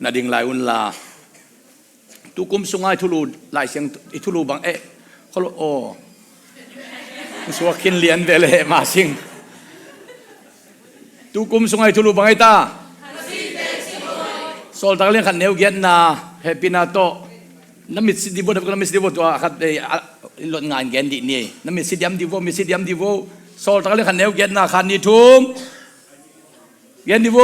นาดิ่งลายอุนลาตุกุมสุงไงทุลูลายเสียงทุลูบางเขาโอ้สวกินเลียนเวลมาสิงตุกุมสุงไงทุลูบางตาโซลตะเลียนขันเนวเกียนนาเฮปินาโตน้ำมิดสิดิโวน้ำมิดสิดิโวตัวขัดหล่นงานเกนดินี่น้ำมิดสิดิมดิโวมิดสิดิมดิโวโซลตะเลียนขันเนวเกียนนาขันนิทุมเกนดิโว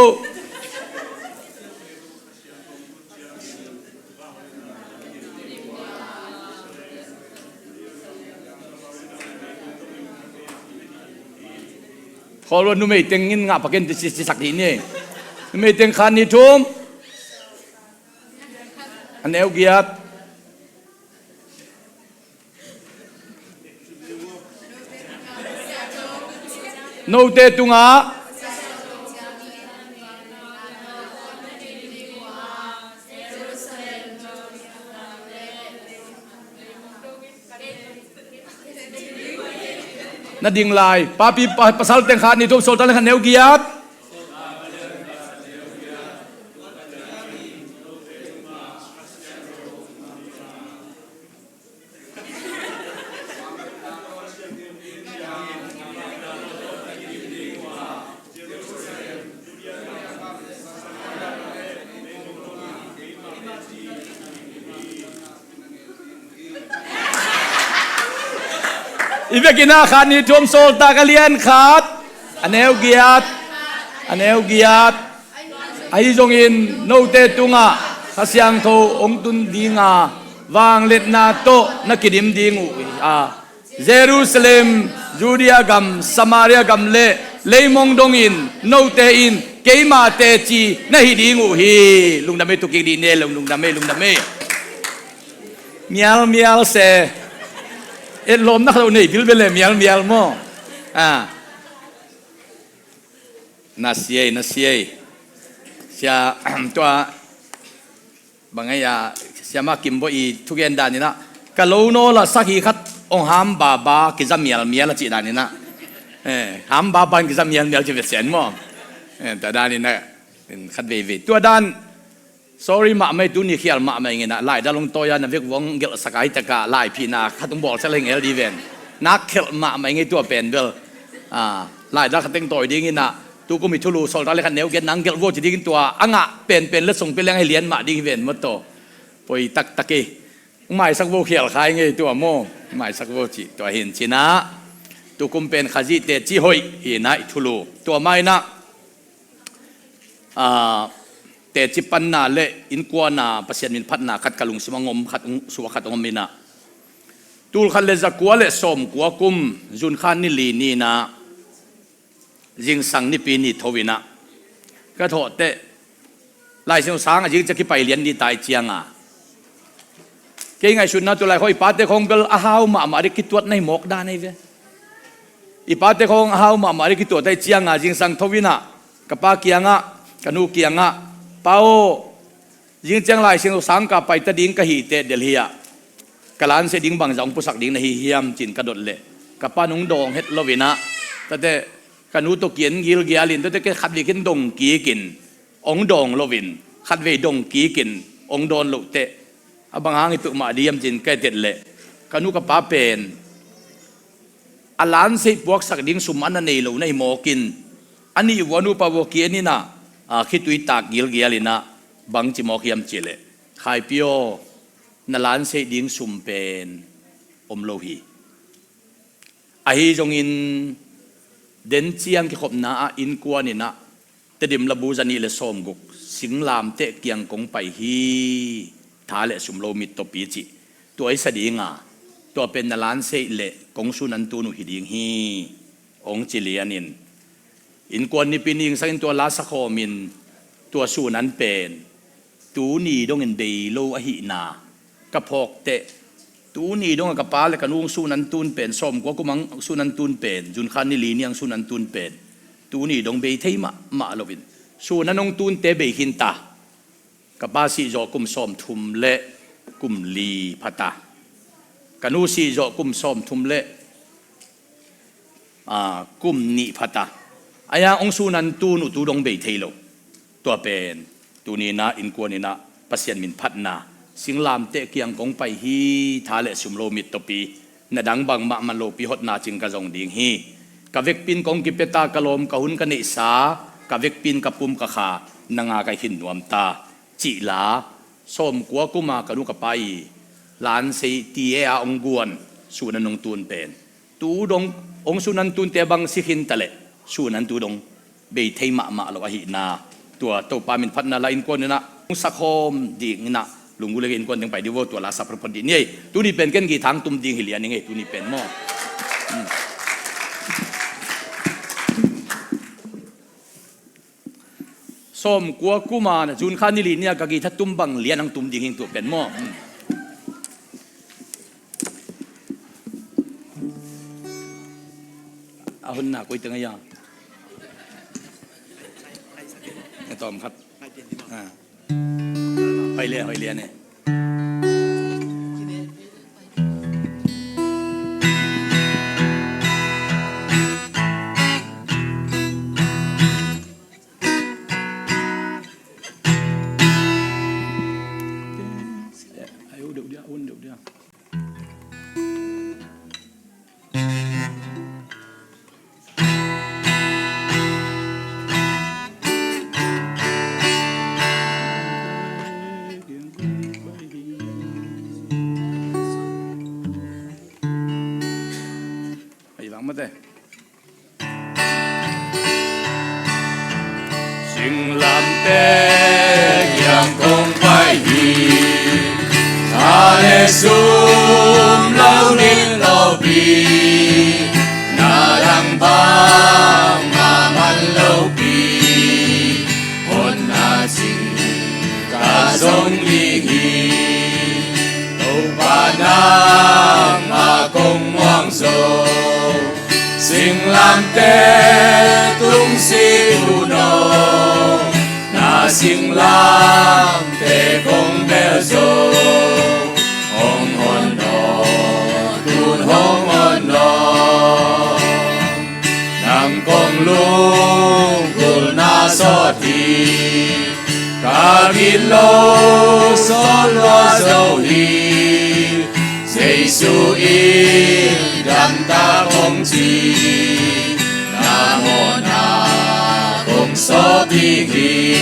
พอเราหนุ่มไม่เต็งงินงับปากเกนติดสักทีนี่ไม่เต็งขันนิทุมอันเอวเกียรโนเตตุงานาดิ่งลายป้าปีภาษาเต็งขาดนี่ทุกโซลตันขันเอวเกียรอีเวกินาขานี่ทวมโซลตากะเลียนขาดอันเอวเกียรอันเอวเกียรไอจงอินโนเตตุงะขสยังโทองตุนดีงาวางเล็ดนาโตนักกิดิมดีงูเยรูซาเล็มจูเดียกัมสมาเรียกัมเลมงดงอินโนเตอินเกมาเตจีนหิดีงูฮีลุงดำเมตุกิดีเนลลุงดำเมเมียลเซลมนักเราเนี่ยพิลเบลเมียลโมนาเซียเสียตัวบางอย่างเสียมากิมบ่อีทุกอย่างด้านนี้นะกะโลโนละสักทีคัดองหามบากิจเมียลจีด้านนี้นะหามบากิจเมียลจะเป็นเสียนโมแต่ด้านนี้นะเป็นคัดเวตัวด้านsorry มาไม่ตุนี่เขียนมาไม่เงี้ยนะไล่ดาลงตัวยานะเวกวงเกลสกายตะกะไล่พี่นาขัดต้องบอกเสลงเอลดีเวนนักเขียนมาไม่เงี้ยตัวเป็นเบลไล่ดาขัดต้องต่อยดีงี้นะตัวก็มีทุลูโซลตาเลขันเนวเกนังเกลโวจะดีกินตัวอ่างะเป็นและส่งเป็นแรงให้เลี้ยนมาดีเวนมดโตปอยตะกี้ไม่สักโวเขียนขายเงี้ยตัวโมไม่สักโวจีตัวเห็นชินะตัวกุมเป็นขจิเตจิหอยเห็นนะทุลูตัวไม่นะแต่จิปันนาเละอินกัวนาปัสยันมินพัดนาขัดกะลุงสมังงมขัดสวะขัดงมมินะตูลขันเลจักกัวเละสมกัวกุมจุนขันนิลีนีนะยิงสังนิปีนิทวินะก็โทษเตะลายเสียงสางยิงจะคิดไปเรียนดีตายเจียงเก่งไงชุนนะตัวลายเขาอีปาเตคงเบลอาฮาวมาริกิตัวในหมอกด้านในเวอีปาเตคงอาฮาวมาริกิตัวได้เจียงยิงสังทวินะกับปาเกียงกันูเกียงเป้ายิงจังไรเสียงสังกับไปตะดิ้งกะหีเตเดลียกะลานเสดิ้งบางจังปุสักดิ้งในเฮียมจินกระดดเละกับป้านุงดองเฮ็ดลวินะแต่กะนูตกเกียนกิลเกียลินแต่แกขัดลิกินดงกีกินองดองลวินขัดเวดงกีกินองโดนลุเตะบางหางอิตุมาเดียมจินแกเด็ดเละกะนูกับป้าเป็นอลานเสพวกสักดิ้งสุมันนันเนลในหมอกินอันนี้วานุปาวกีนี่นะคิดวิตากิลเกียลินะบังจิมอกิยมเจเลขายพิโอนลานเสดิ้งสุมเป็นอมโลหีไอจงอินเดนเจียงที่ขบนาอินกัวนี่นะแต่ดิมระบูจันีเลสอมกุกสิงลามเตะเกียงกงไปฮีทาเลสุมโลมิตตปีจิตัวไอสดิ้งตัวเป็นนลานเสเลกงสุนันตูนุหิดิ้งฮีองจิเลียนินอินกวนนี่ปีนิงสักตัวลาสโคมินตัวสูนั้นเป็นตูนีดงเงินเดโลอหินากระพกเตะตูนีดงกระปาและกระนุ่งสูนั้นตูนเป็นสมกว่ากุมังสูนันตูนเป็นจุนขันนิลีนี่ยังสูนันตูนเป็นตูนีดงเบยเทมาลวินสูนันงตูนเตเบยหินตากระปาสีโจกุมสมทุมเละกุมลีพัตากระนูสีโจกุมสมทุมเละกุมนิพัตาอายาองสูนันตูนุตูดงเบยเทโลตัวเป็น tu ni na in ko ni na pasien min phat na singlam te kiang kong pai hi thale sumlo mit topi na dang bang ma man lo pi hot na ching ka jong ding hi ka vek pin kong ki peta kalom ka hun ka ni sa ka vek pin ka pum ka kha nanga ka hin nuam ta chi la som kwa kuma ka nu ka pai lan sei ti e a ong guan su na nong tun pen tu dong ong su nan tun te bang si hin tale su nan tu dong be thei ma ma lo hi na tua to pa min phat na la in ko ni na sakhom ding na lunggu lagi in kon ding pai di wo tua la sa propon di ni tu ni pen ken gi thang tum ding hilian ni tu ni pen mo som kwa kuma na jun khan ni li nia ka gi tha tum bang lian ang tum ding hing tu pen mo ahun na koi tanga yaไอ้ตอมครับไปเรียนเนี่ยSing làm tê yang không phải gì ta lệ sum lâu đến lâu bi na đang bang mà man lâu bi hôn na sing cả giống li hi đâu ba na mà công hoang sầu sing làm tê tung si tu nô na sing làm tê công bèo dô hong hon nô tun hong hon nô nang công lung gul na so ti ca vin lô so loa dâu hi Giêsu in đam ta công chi na mô na công so ti hi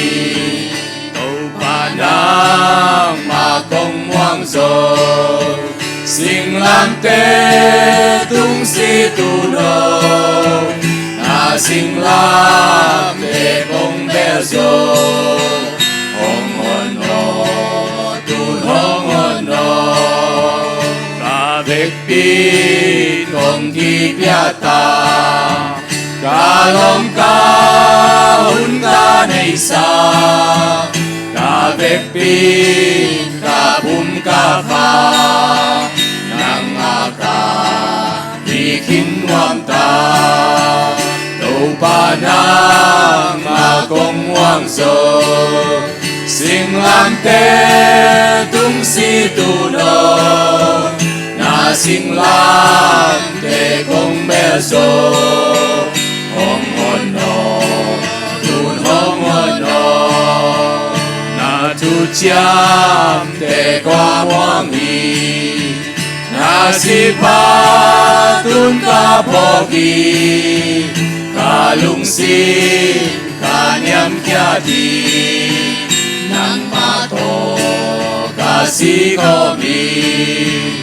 tâu pa nang ma công hoang dô sing lam tê tung si tu nô na sing lam tê công bèo dô hong hon nô tun hong hon nô vek pin kong ki piata ka lom ka hun ka nei sa ka vek pin ka bum ka pha nang ka di kin wam ta đâu pa nang ma kong wang so sing lam te tung si tu no sing lam te công bèo dô hong hon nô tun hong hon nô na tu chiam te qua hoang hi na si pa tun ka po ki ka lung si ka niam kia di nang ma to ka si ko mi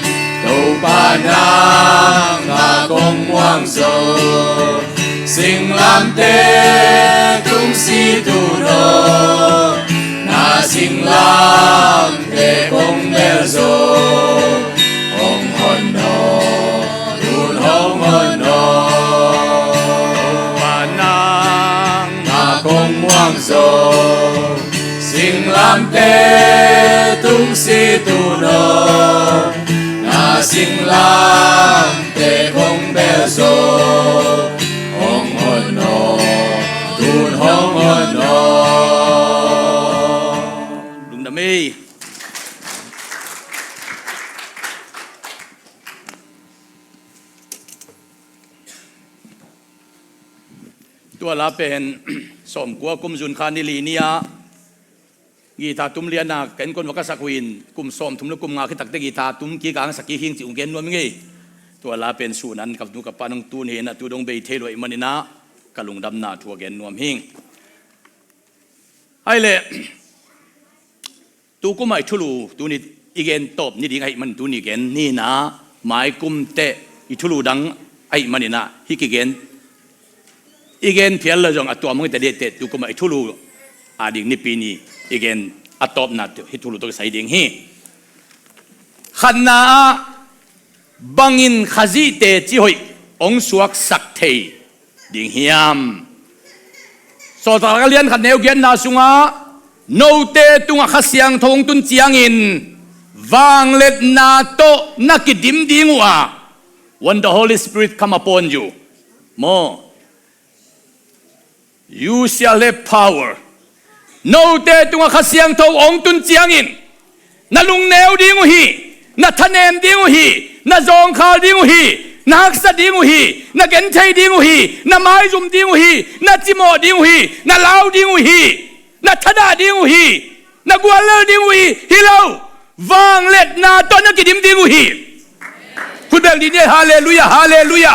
đâu ba nang ma công hoang dô sing lam tê tung si tu nô na sing lam tê công bèo dô hong hon nô tun hong hon nô ba nang ma công hoang dô sing lam tê tung si tu nô sing lam te công bèo dô hong hon nô tun hong hon nô đúng đam mê tua la pen som kwa kum jun khan ni li nia กีตาตุ้มเลียนนะกันคนวักสักวินกุมซ้อมทุ่มลูกกุมงาขึ้นตักเตกีตาตุ้มกีกางสักกีหิงจิอุงเกนนวมงี้ตัวลาเป็นสูนันกับดูกับปานงตูนเห็นนะตัวดงเบยเทลอยมันนะกะลุงดำนาทัวเกนนวมหิงไอ้เล่ตูกุไม่ทุลูตูนี่อีเกนตบนี่ดีไงมันตูนี่เกนนี่นะหมายกุมเตอีทุลูดังไอ้มันนี่นะฮิกิเกนอีเกนเพียรเลยจงอัตัวมึงแต่เด็ดตูกุไม่ทุลูอาดิ่งนี่ปีนี้อีเกนอัตบนาฮิทุลูตัวใส่ดิ่งฮีขันนาบังอินขจีเตจิหอยองสวกสักเทดิ่งเฮียมสอดตะเลียนขันเนวเกียนนาสุงาโนเตตุงขัสยังทงตุนเจียงอินวางเล็ดนาโตนักดิมดิ่งว่า when the Holy Spirit come upon you more you shall have power โนเตตุงขัสยังทงองตุนเจียงอินนาลุงเนวดิ่งฮีนาทะเนมดิ่งฮีนาจงคาดิ่งฮีนักสัตดิ่งฮีนักเกนเทดิ่งฮีนาไม้จุ่มดิ่งฮีนาจิโมดิ่งฮีนาลาวดิ่งฮีนาทดาดิ่งฮีนากัวเลดิ่งฮีฮิโลวางเล็ดนาตอนนักดิมดิ่งฮีคุณเบลดีเนี่ยฮาเลลูยาฮาเลลูยา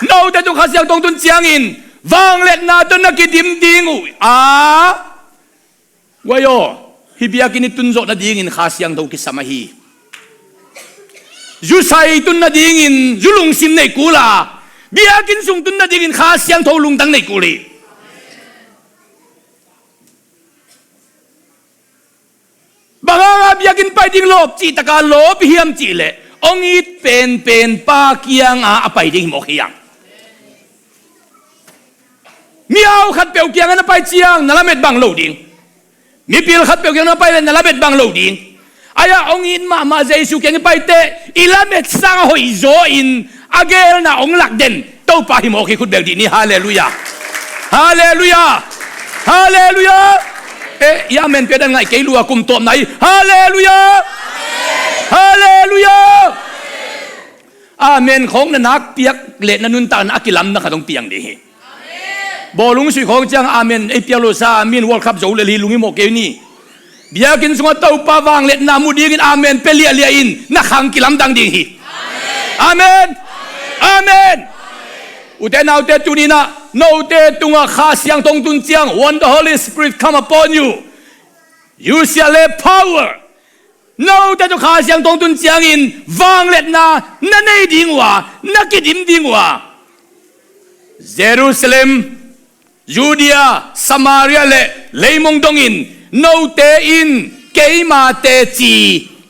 โน้แต่ตุขัสยังตรงตุนเจียงอินวางเล็ดนาตอนนักดิมดิ่งฮีวายโยฮิบิอากินิตุนโจนาดิ่งอินขัสยังตรงกิสมาฮียูไซตุนนาดิ่งอินยูลุงซิมในกูลาบิอากินซุงตุนนาดิ่งอินขัสยังทลุงตังในกูลีบางอาบิอากินไปดิ่งโลบจีตะการโลบเฮียมจีเล่องอิดเป็นปาเกียงอาไปดิ่งหมอกเฮียงมีเอาขัดเปียวเกียงอันไปเจียงนั่นละเม็ดบังโลดิ่งมีปีลขัดเปียวเกียงอันไปเลยนั่นละเม็ดบังโลดิ่งอายาองอินมาเจสุเกียงไปเตอิละเม็ดสังหอยโซอินอาเกลน่ะองหลักเด่นเต้าปาหิมโอเคคุณเบลดีนี่ฮาเลลูยาฮาเลลูยาฮาเลลูยายาเมนเปียดังไงเกลัวกุมตัวไหนฮาเลลูยาฮาเลลูยาอาเมนของนักเปียกเละนุนตานักกิลัมนักต้องเปียงดีบอลุงสุยของจังอาเมนไอเปียโลซาอาเมนวอลคัพโจเลลีลุงอิโมเกนี่เบียกินสงเต้าปาวางเล็ดนามูดีกินอาเมนเปเลียอินนักขังกิลัมดังดีฮีอาเมนอาเมนอุเทนเอาเตตุนีนะโนเตตุงอาข้าเสียงตรงตุนเจียง when the Holy Spirit come upon you you shall have power โนเตตุข้าเสียงตรงตุนเจียงอินวางเล็ดนานั่นไอ้ดิ่งว่านักกิดิมดิ่งว่าเยรูซาเล็มยูเดียสมาเรียเลมงดงอินโนเตอินเกมาเตจี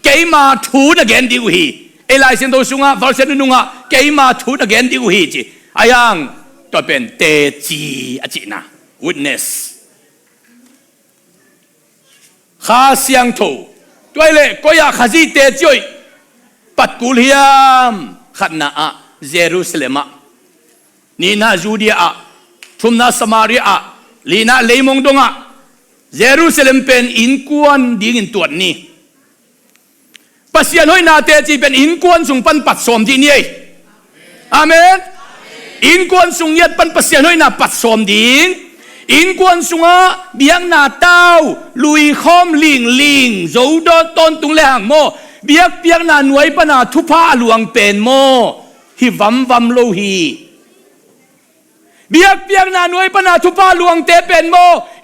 เกมาทูนเกนดิวฮีเอไลเซนโตซุงะวอลเซนนุงะเกมาทูนเกนดิวฮีจีอายังตัวเป็นเตจีอาจินะ witness ข้าเสียงโตตัวเล่ก็อยากขจีเตจีปัตกุลียมขันนาอะเยรูซาเล็มนี่นาจูเดียอะทุมนาสมาเรียอะลีนาเลมงดงะเยรูซาเล็มเป็นอินกวนดิ่งอินตัวนี้ปัสยานหอยนาเตจีเป็นอินกวนสุงปันปัดสมที่นี่อาเมนอินกวนสุงยัดปันปัสยานหอยนาปัดสมดิ่งอินกวนสุงะเบียงนาเต้าลุยคอมลิงโจดต้นตุงเลหังโมเบียกเปียกนาหน่วยปนาทุพาหลวงเป็นโมฮิวัมโลฮีเบียกเปียกนาหน่วยปนาทุพาหลวงเตเป็นโม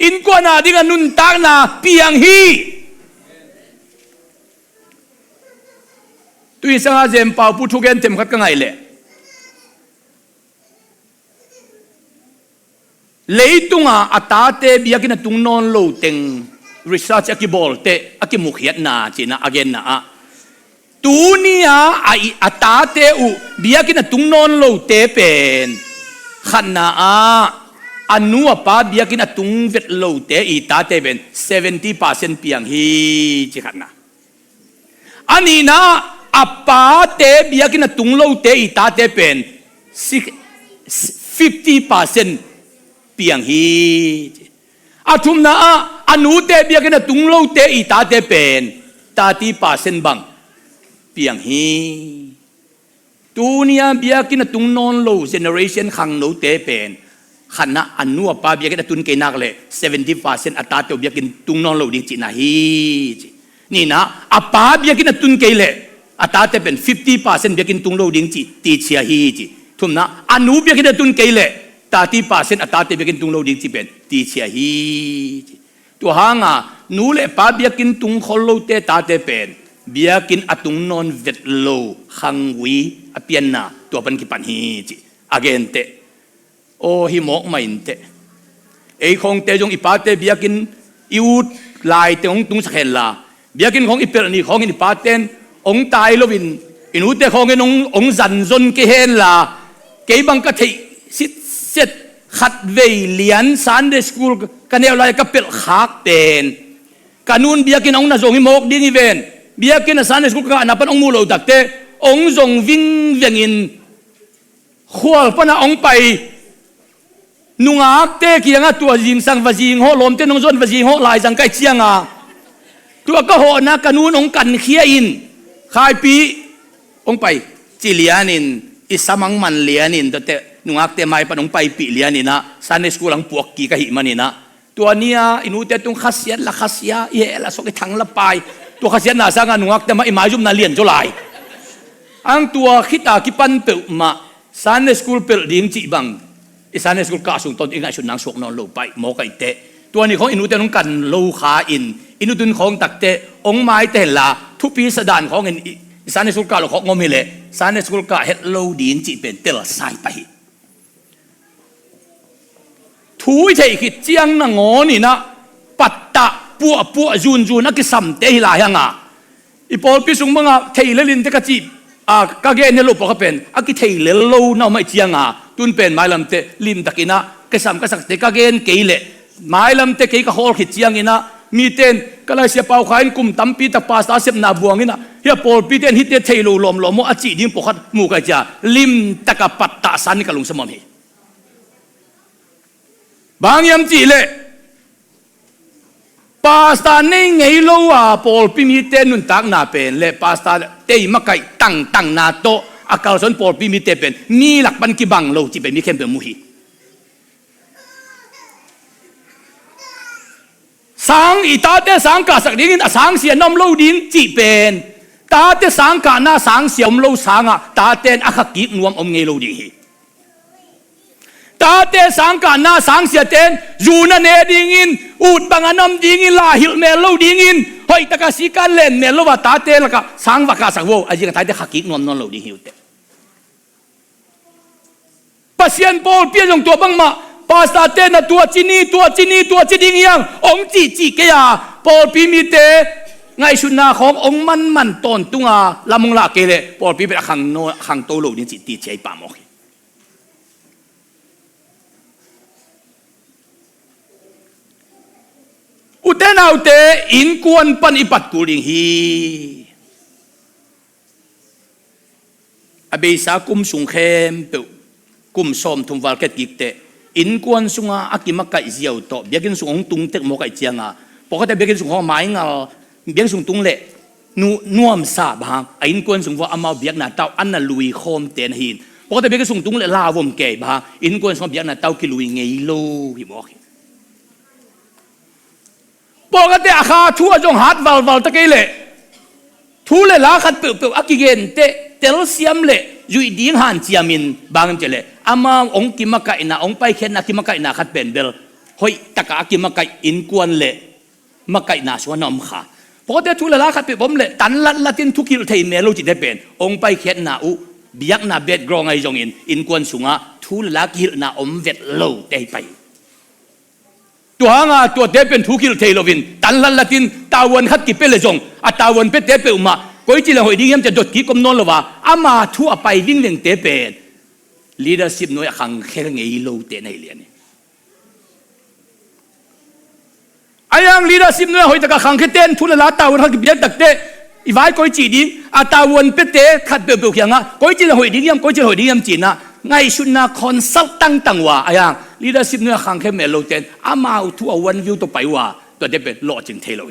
อินกวนนาดิ่งนุนตากนาเปียงฮีตุยสังอาเจมเป่าปุถุเกนเต็มขัดกันไงเล่เลยตุงอาตาเตบียกินตุงนอนโลเต็ง research อากิบอลเตอากิมุขยัดนาจีน่าอเกนนาตูนี่อาตาเตอุบียกินตุงนอนโลเตเป็นขันนาอันนัวป้าบียกินตุงเวทโลเตอีตาเตเป็น 70% เปียงฮีจีขันนาอันนี้นะอาป้าเตบียกินตุงโลเตอีตาเตเป็น 50% เปียงฮีอาทุมนะอนุเตบียกินตุงโลเตอีตาเตเป็น30% บังเปียงฮีตูเนียบียกินตุงนอนโลเจเนอเรชันขังโลเตเป็น ขันนะอันนัวป้าเบียกินตุนเกนักเลย70%อัตราเตียวเบียกินตุงนองโลดิ้งจีน่าฮีนี่นะอาป้าเบียกินตุนเกเลยอัตราเตียวเป็น50%เบียกินตุงโลดิ้งจีตีเชียฮีจีทุ่มนะอันนูเบียกินตุนเกเลย30%อัตราเตียวเบียกินตุงโลดิ้งจีเป็นตีเชียฮีจีตัวหางอ่ะนูเล่ป้าเบียกินตุงโคโลเตตาเตเป็นเบียกินอตุงนอนเวทโลขังวีอเปียนนาตัวเป็นกิปันฮีจีอเกนเตโอฮิโมกไม่อินเตไอของเตจงอิปาเตเบียกินอิวลายเตองตุงสเขลลาเบียกินของอิเปรนีของอิปาเตนองตายโลวินอินูเตของอินองจันจนเกเฮนลาเกบังกะเทสิเซตขัดเวเลียนซันเดสคูลกันเอลายกับเปิลขากเป็นกันูนเบียกินองนาจงฮิโมกดินิเวนเบียกินซันเดสคูลกันนับเป็นองมูโลตักเตองจงวิ่งเวียงอินขวลปนะองไปนุ่งอักเตะกี่งาตัวยิงสังวจิงโหลมเตนงจนวจิงโหลายสังไก่เชียงอ่ะตัวก็โหนักกันูนองกันเขียอินขายปีองไปจิเลียนินอิสมังมันเลียนินตัวเตนุ่งอักเตะไม่ปนองไปปีเลียนินะซันเนสกูลังปวกกี่กะหิมันนี่นะตัวเนี้ยอินูเตตุงขัสเซียนละขัสเซียเย่ละสกทั้งละไปตัวขัสเซียนน่ะสังนุ่งอักเตะมาอิมาจุมน่าเลียนจุลายอังตัวขิตากิปันเปิลมาซันเนสกูเปิลดิ้งจีบังอิสานสกุลกาสุงตนอีกไงชุนนางสวกนอนโลไปโมกัยเตะตัวนี้ของอินุเตนองกันโลขาอินุตุนของตักเตะองไม้เตลาทุปีสดานของอิสานสกุลกาหลของงมิเลสานสกุลกาเฮโลดีนจีเป็นเตลสายไปทุยเทกิเจียงนางอนี่นะปัตตะปัวจูนนักสัมเตหิลายังอ่ะอีพอลพิสุงมังอ่ะเทเลลินเตกจีกางเกนเนลูปก็เป็นอากิเทเลโลน่าไม่เจียงอ่ะตุนเป็นไม้ลำเตลิมตะกินะกษัมกษักเตกางเกนเกยเลไม้ลำเตเกยก็ฮอลขิดเจียงอินะมีเตนก็เลยเสียเป่าขายกุมตั้มปีตะปาสตาเสพนาบวงอินะเฮียโปลปีเตนฮิตเตเทโลลมโมอาจิดิมปกัดมูกะจ่าลิมตะกะปัตตะสันกะลุงสมอมีบางยามจีเลปาสตาในไงโลอ่ะโปลปีมีเตนุนตักนาเป็นเลปาสตาเตยมะไก่ตั้งนาโตอากาศสนโปลปีมีเตเป็นมีหลักบันกิบังโลจีเป็นมีเข้มเป็นมุฮีสังอีตาเตสังกาสักดิ้งสังเสียน้ำโลดิ้งจีเป็นตาเตสังกาหน้าสังเสียมโลสังอ่ะตาเตนอักกิกนวมอมเงโลดิ้งตาเตสังกาหน้าสังเสียเตนยูนันเอดิ้งอินอุดบังอันนำดิ้งอินลาหิลเมลโลดิ้งอินหอยตะกาสิการเล่นเมลโลว่าตาเตละกะสังวากาสักโวอาจิกตาเตขักกิกนวมนอนโลดิ้งหิวเตปัสยันโปลเปียงตัวบังมาปาสตาเตนตัวจีนีดิ้งยังองจีเกียโปลปีมีเตไงชุนนาขององมันตอนตุงาลำมงลาเกเลโปลปีเป็นขังโตโลดิ้งจีตีเจปามอกอุเทนเอาเตอินกวนปันอิปัตกูลิงฮีอเบสากุมสุงเข้มเปกุมสมทุมวาลเกติกเตอินกวนสุงอากิมักไก่เจียวโตเบียกินสุงตุงเตกโมไก่เจียงอ่ะปกติเบียกินสุงหอไม้เงาเบียกสุงตุงเละนัวมซาบางอินกวนสุงว่าอามาเบียกนาเต้าอันน่ะลุยโคมเตนหินปกติเบียกสุงตุงเละลาวมเก๋บางอินกวนสุงเบียกนาเต้ากิลุยเงยโลหิมอกปกติอาคาทั่วจงหัดวัลตะกี้เลยทูเลยลาขัดเปล่าอากิเกนเตลเซียมเลยยุยดิ้งหันเจียมินบางเจเลยอามาองกิมะไก่นาองไปเข็นนากิมะไก่นาขัดเป็นเบลเฮ้ยตะกากิมะไก่อินกวนเลยมะไก่นาสวนน้ำขาปกติทูเลยลาขัดเปล่าผมเลยตันละตินทุกิลเทยเมโลจิตได้เป็นองไปเข็นนาอุเบียกนาเบ็ดกรองไอจงอินกวนสุงะทูเลยลากิลนาอมเวทโลได้ไปตัวหางตัวเตเป็นทุกิลเทโลวินตันละตินตาวันขัดกิเปเลยจงอัตาวันเป็ดเตเปอุมาก็อีจีละหอยดิ้งยามจะดดกิกมนนละว่าอามาทั่วไปวิ่งเลี้ยงเตเป็น leadership น้อยขังแค่เงยโลเตในเรียนไอ้ยัง leadership น้อยหอยตะกะขังแค่เต้นทุนละตาวันขัดกิเบียตักเตอีไว้ก็อีจีดิ้งอัตาวันเป็ดเตขัดเปล่าๆอย่างอ่ะก็อีจีละหอยดิ้งยามก็อีจีละหอยดิ้งยามจีน่ะไงชุนนาคอนซัลตั้งว่าไอ้ยัง leadership น้อยขังแค่เมโลเตนอามาทั่ววันวิวตัวไปว่าตัวเตเป็นโลจิงเทโล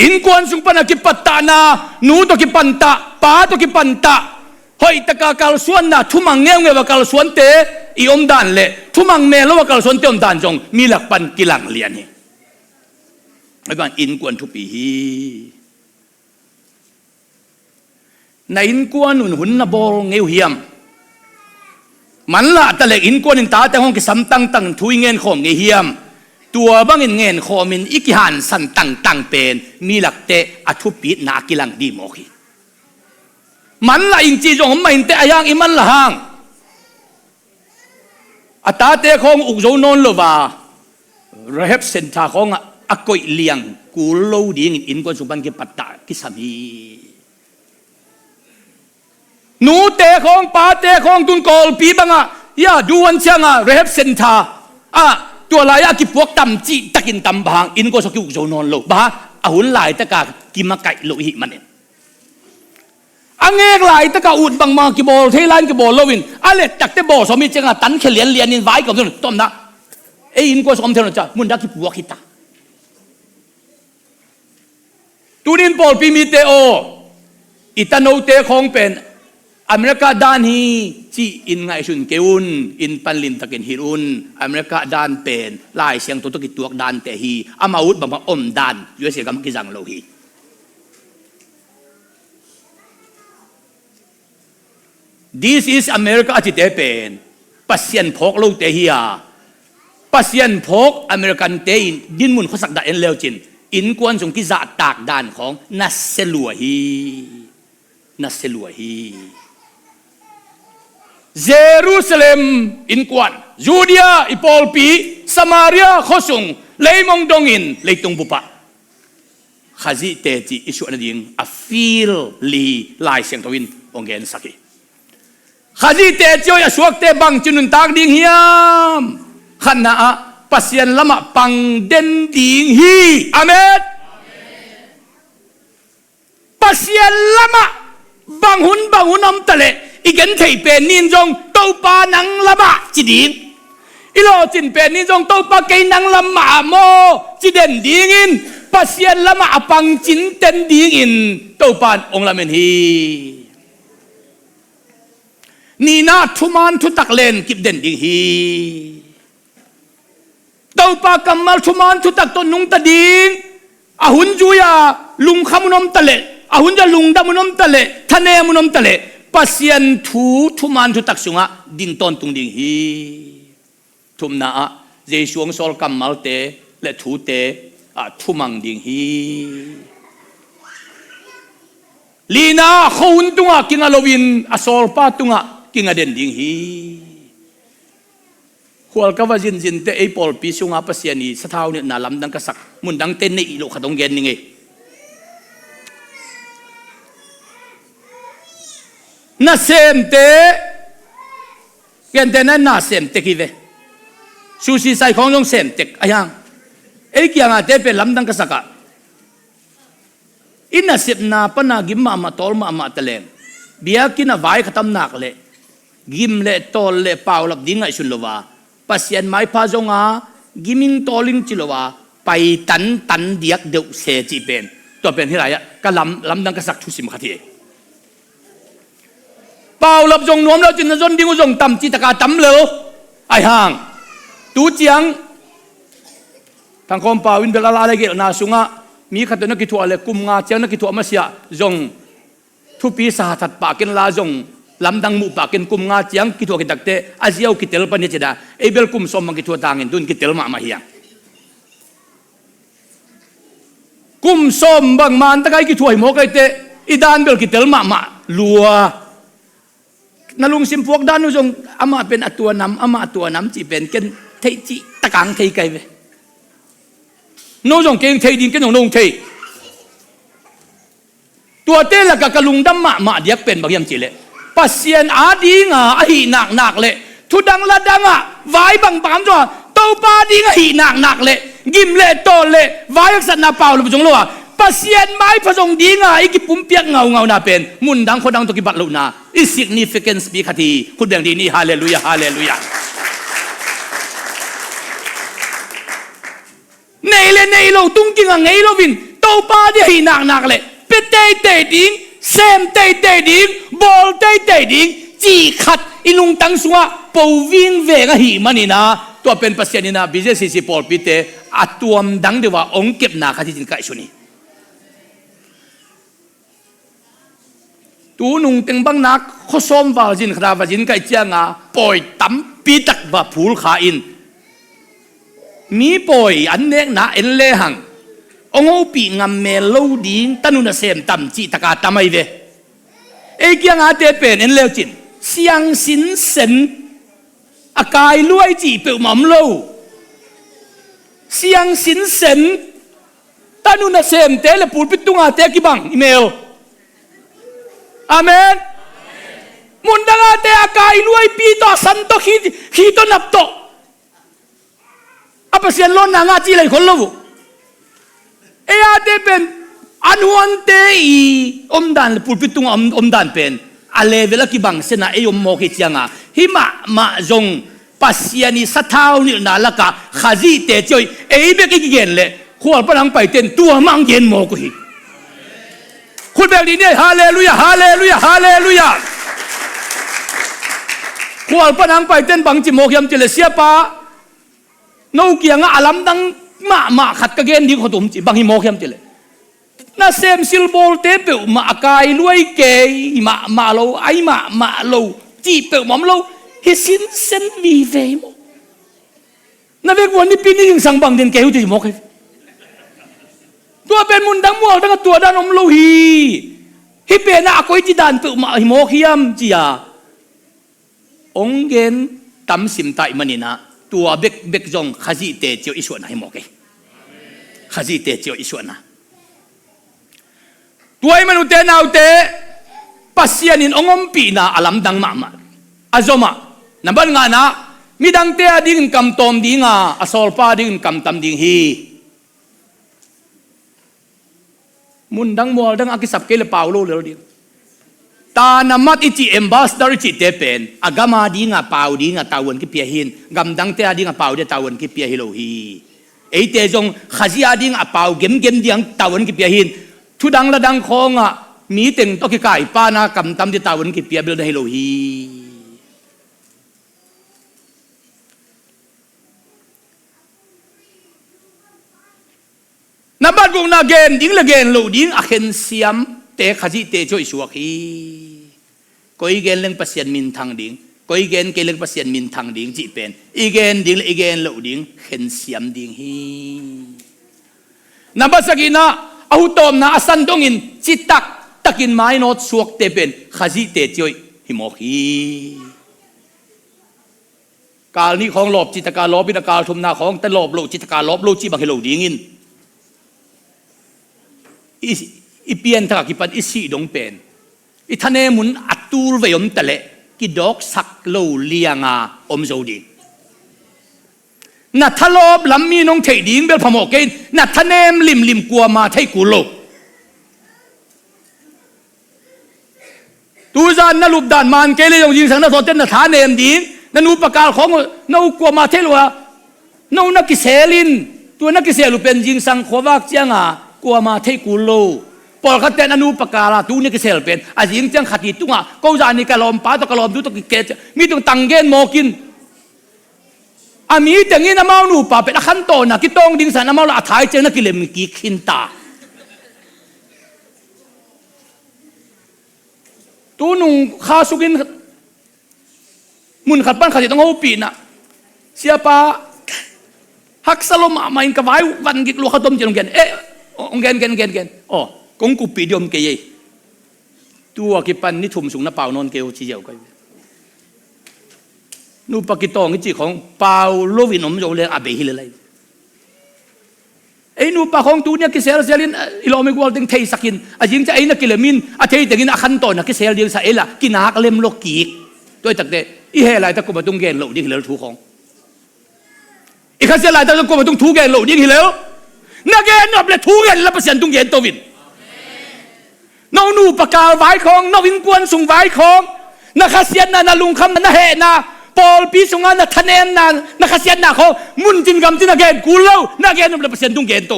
อินกวนสุงปนักกิปัตตานาหนูตัวกิปันตะป้าตัวกิปันตะ เฮ้ยตะกากาลส่วนน่ะทุ่มังเงี้ยวว่ากาลส่วนเตอีอมดานเละทุ่มังเมลว่ากาลส่วนเตอมดานจงมีหลักปันกิลังเลียนนี่ไอ้บ้านอินกวนทุปีฮีในอินกวนหุ่นนบอลเงี้ยวเฮียมมันละแต่เล็กอินกวนอินตาแต่ห้องกิสัมตั้งทุยเงินขอมเงี้ยมตัวบางเงินขอมินอิกิหันสันตั้งเป็นมีหลักเตอทุปีนากิลังดีโมกีมันละอินจีจงไม่เตะยังอิมันละหางอัตาเตะของอุกโจนนลว่าเรฮบเซนทาของอักกอยเลียงกูโลดิ้งอินกวนสุบันเกปัตตากิสามีนูเตะของป้าเตะของตุนกอลปีบังอ่ะยาดูวันเชียงอ่ะเรฮบเซนทาตัวลายกิพวกตำจีตะกินตำบางอินกวนสกิอุกโจนนลบ้าหุ่นลายตะกากิมาไก่โลหิมันเนี่ยอังเอกหลายตะกาอุดบางมากิโบเทลันกิโบโลวินอะไรจักเตโบสมิจังตันเขลียนเลียนินไว้กับต้นต้มนะอินกวนสมเทนจ้ะมุนดักกิปัวขิตาตูดินปอลปีมีเตโออิตาโนเตคงเป็นอเมริกาด้านฮีจีอินไงชุนเกอุนอินปันลินตะกินฮิรุนอเมริกาด้านเป็นลายเสียงตัวตะกิตัวด้านเตฮีอามาอุดบางมาอมด้านยูเอสเอกำกิจังโลฮีThis is America ที่เตเป็นปัสยันพกโลเตฮียปัสยันพกอเมริกันเตอินดินมุนเขาสักดาเอ็นเลวจินอินกวนสงกิจตากด่านของนัสเซลัวฮีเยรูซาเล็มอินกวนยูเดียอิปอลปีสมาเรียข้อสงเลยมองดงอินเลยตรงบุปะข้าจิเตจิอิสุอันดิ่งอฟิลลีลายเสียงทวินองเกนสักีข้าจิเตจิโอยสวกเตบังจุนุนตากดิ่งเฮียมขันนะปัสยันละมะปังเดนดิ่งฮีอาเมนปัสยันละมะบังหุนอมตะเลอีกันเทเป็นนินจงเต้าปานังละมะจิดิงอีโลจินเป็นนินจงเต้าปาเกนังละมะโมจิเดนดิ่งอินปัสยันละมะปังจินเดนดิ่งอินเต้าปานองละเมนฮีนี่นาทุมานทุตักเลนกิบเดนดิ่งฮีเต้าปากำมัลทุมานทุตักต้นนุงตะดิ่งอาหุนจุยาลุงขมุนอมตะเลอาหุนจะลุงดามุนอมตะเลทะเนมุนอมตะเลปัสยันทุมานทุตักสุงะดินตอนตุงดิ่งฮีทุมนาเจชวงโซลกัมมัลเตและทูเตทุมังดิ่งฮีลีนาขุนตุงะกิงาโลวินอโซลปาตุงะกิงาเดนดิ่งฮีขวลกว่าจินเตไอปอลปีสุงาปัสยันีสะท้าวเนี่ยนาลำดังกษักมุนดังเต้นในอิโลขดงเกนนี่ไงน่าเซมเตกันเตนั้นน่าเซมเตกีเวซูซีใส่ของยงเซมเตกอะไรยังไอ้กี่งาเตเป็นลำดังกษักอินน่าเซมนาปนากิมมาตอลมาตะเลงเบียกินาไว้ขตำนักเละกิมเละตอลเละเปล่าลับดิ้งไอชุนลวาปัสยันไม้พาจงกิมิงตอลิงจิลวาไปตันเดียกเดือดเสจีเป็นตัวเป็นที่ไรก็ลำดังกษักทุสิมขทีเปล่าลับจงนวมแล้วจินจนดิ้งจงตำจิตกาตำเลวไอห่างตูเจียงทางคอมป่าวินเบลลาเลเกลนาสุงะมีขัดนักกิทัวเลกุมงาเจียงนักกิทัวมาเสียจงทุปีสหัสปากินลาจงลำดังมุปากินกุมงาเจียงกิทัวกิตักเตอาเซียวกิเตลปันเนจดาเอเบลกุมสมมังกิทัวทางเงินดุนกิเตลมาเฮียกุมสมบางมันตะไคกิทัวหิมกไอเตอีดานเบลกิเตลมาลัวนลุงสิมพวกด้านนู้นจงอามาเป็นตัวน้ำจีเป็นกันเทจีตะกังเทไกเวนู้จงเก่งเทดินกันจงลงเทตัวเต้ละกะกะลุงดำมาเดียกเป็นบางอย่างจีเละปัสยันอาดีงาหีหนักเละทุดังละดังไว้บางปามจ้ะเต้าปาดีงาหีหนักเละกิมเละโตเละไว้สันนาเปล่าลูกจงรู้ว่าปัสยันไม้ผสมดีงาอีกปุ่มเปียกเงานาเป็นมุนดังคนดังตุกิบัตลุนาอีสิกนิฟิเกนส์ปีคดีคุณแบ่งดีนี่ฮาเลลูยาในโลกตุ้งกิงไงโลวินเต้าปาดีหีหนักเลยเป็ดเตะดิ้ง เซมเตยเตยดิ้งบอลเตยเตยดิ้งจีขัดอินุงตังสัวปูวิ่งเวงหิมันนี่นะตัวเป็นปัสยานี่นะบิเจสิปอลปิเตอัตวมดังเดว่าองเก็บนาคดีจินกะชุนีตูนุงเต็งบังนักข้อซ้อมวาจินคราวาจินไก่เจียงาปล่อยตั้มปีตักบาผูลขาอินมีปล่อยอันเนกนะเอ็นเลหังองเอาปีงามเมลลูดิงตันุนเซมตั้มจีตะกาตามไอเวเอเกียงอาเตเป็นเอ็นเลวจินเสียงสินเซนอากายลวยจีเปิลหม่อมโลเสียงสินเซนตันุนเซมเตเลปูปิตุงอาเตกิบังอีเมลอาเมนมุนดังอาเตอากายลวยปีโตสันโตขีโตนับโตapa sian lon na ngaji lai khol lo e ate pen anuan te I omdan pulpitung omdan pen a level ki bang sena e mo ki chianga hima ma zong pasiani sathau ni na laka khazi te choi e be ki gen le khol panang pai ten tua mang gen mo ko hi khul bel ni ne hallelujah hallelujah hallelujah khol panang pai ten bang chi mo khiam chi le sia pa no kia nga alam dang ma khat ka gen di khotum chi bang hi mo khiam chi le na sem sil bol te pe ma akai luai ke ma lo ai ma lo chi pe mom lo hi sin sen vi ve mo na ve won ni pin ni sang bang den ke hu ti mo keตัวเป็นมุนดังมัวดังตัวด้านอมโลhi pe na akoi chi dan pe ma hi mo khiam chi ya ong gen tam sim tai maninaตัวเบกจงขจีเตเจียวอิสวนะให้หมอกเลยขจีเตเจียวอิสวนะตัวไอ้มนุษย์เตนเอาเตปัสยานินองอมปีนาอลัมดังมาอาจมานับงานะมีดังเตอดิ้งกำตอมดิ้งอาสอลปาดิ้งกำตำดิ้งฮีมุนดังมัวดังอากิสับเกลเปล่าโลเลยดิ้งตานามัดอิจิเอมบาสดาริจิเตเป็นอากามาดีงาเปล่าดีงาตาวันกิเปียหินกำดังเตอดีงาเปล่าเดตาวันกิเปียฮิโลฮีไอเตจงขจีอาดีงาเปล่าเกมดีงตาวันกิเปียหินทุดังละดังคงมีเต็งตอกิกายปานากำตำเดตาวันกิเปียเบลเดฮิโลฮีนับบัดกงนาเกนดิ้งละเกนโลดิ้งอาเคนเซียมเตะขจีเตะช่วยสวกฮีก็อีเกนเล่งปัสยันมินทางดิ้งก็อีเกนเกเล่งปัสยันมินทางดิ้งจีเป็นอีเกนดิ้งอีเกนโลดิ้งเข็นเสียมดิ้งฮีนับสกินะอาหุตอมนะอสันดงอินจิตักตักินไม้นอดสวกเตเป็นขจีเตะช่วยฮิโมฮีกาลนี้ของหลบจิตการลบพินาการทุมนาของแต่หลบโลจิตการลบโลจีบังเฮโลดิ้งอินอีเปียนทักกิปันอิสิดงเป็นอีทะเนมุนอัตูลเวอมตะเลกิดอกสักโลเลียงาอมโจดีนัทลอบลำมีน้องเทดิงเบลพมอกเกนนัทะเนมลิมกัวมาไทกุโลตูจานนลุบดานมันเกเลยยงยิงสังนัทโตเตนนัทะเนมดิงนันูประกาศของนูกัวมาเทลัวนูนักกิเซลินตัวนักกิเซลุเป็นยิงสังขวากเจียงกัวมาไทกุโลปอลขัดเตนอนุปการาตูนี่ก็เซลเป็นอาจิงจังขัดที่ตุ้งก็จานี่กะลอมป้าตกะลอมดูตกเกจมีตรงตังเกนโมกินอามีแต่งี้น้ำเมาหนูป้าเป็นขั้นตอนนะกิตองดิ้งสันน้ำเมาละถ่ายเจนักกิเลมกีขินตาตูนุ่งข้าสุกินมุนขัดปั้นขัดที่ต้องเอาปีน่ะเสียป้าฮักสลมมาอินกับไว้วันกิกลัวข้าวต้มจะลงเกนองเกนอ๋อกงกุปีเดียมเกยตัวกิปันนี่ทุ่มสูงน้าเปล่านอนเกลชี้เจ้าก็นูปกิตองจีของเปล่าโลวินอมโยเลอาเบฮิเลยไอ้นูปะของตูเนี่ยกิเซลลินอิโลเมกวอลติงเทสักินอาจิงจะไอ้นักกิเลมินอาเทยแต่กินอาคันโตนักกิเซลเดียงสาเอล่ะกินหักเล็มโลกีกด้วยตักเดอีเฮลัยตะกุมาตุงเกนโลดิ้งเหลือถูของอีข้าเซลัยตะกุมาตุงถูเกนโลดิ้งเหลือนักเกนนับเลยถูเกนแล้วเปอร์เซ็นต์ตุงเกนโตวินน้องนูปะกาไว้ของน้องวินกวนส่งไว้ของนักขเสียนนาลุงคำนาเฮนาปอลปีส่งงานนักทะเนนนานักขเสียนนาเขามุนจินกำจินนักเกนกูเล่านักเกนนับเลยเปอร์เซ็นต์ตุงเกนโต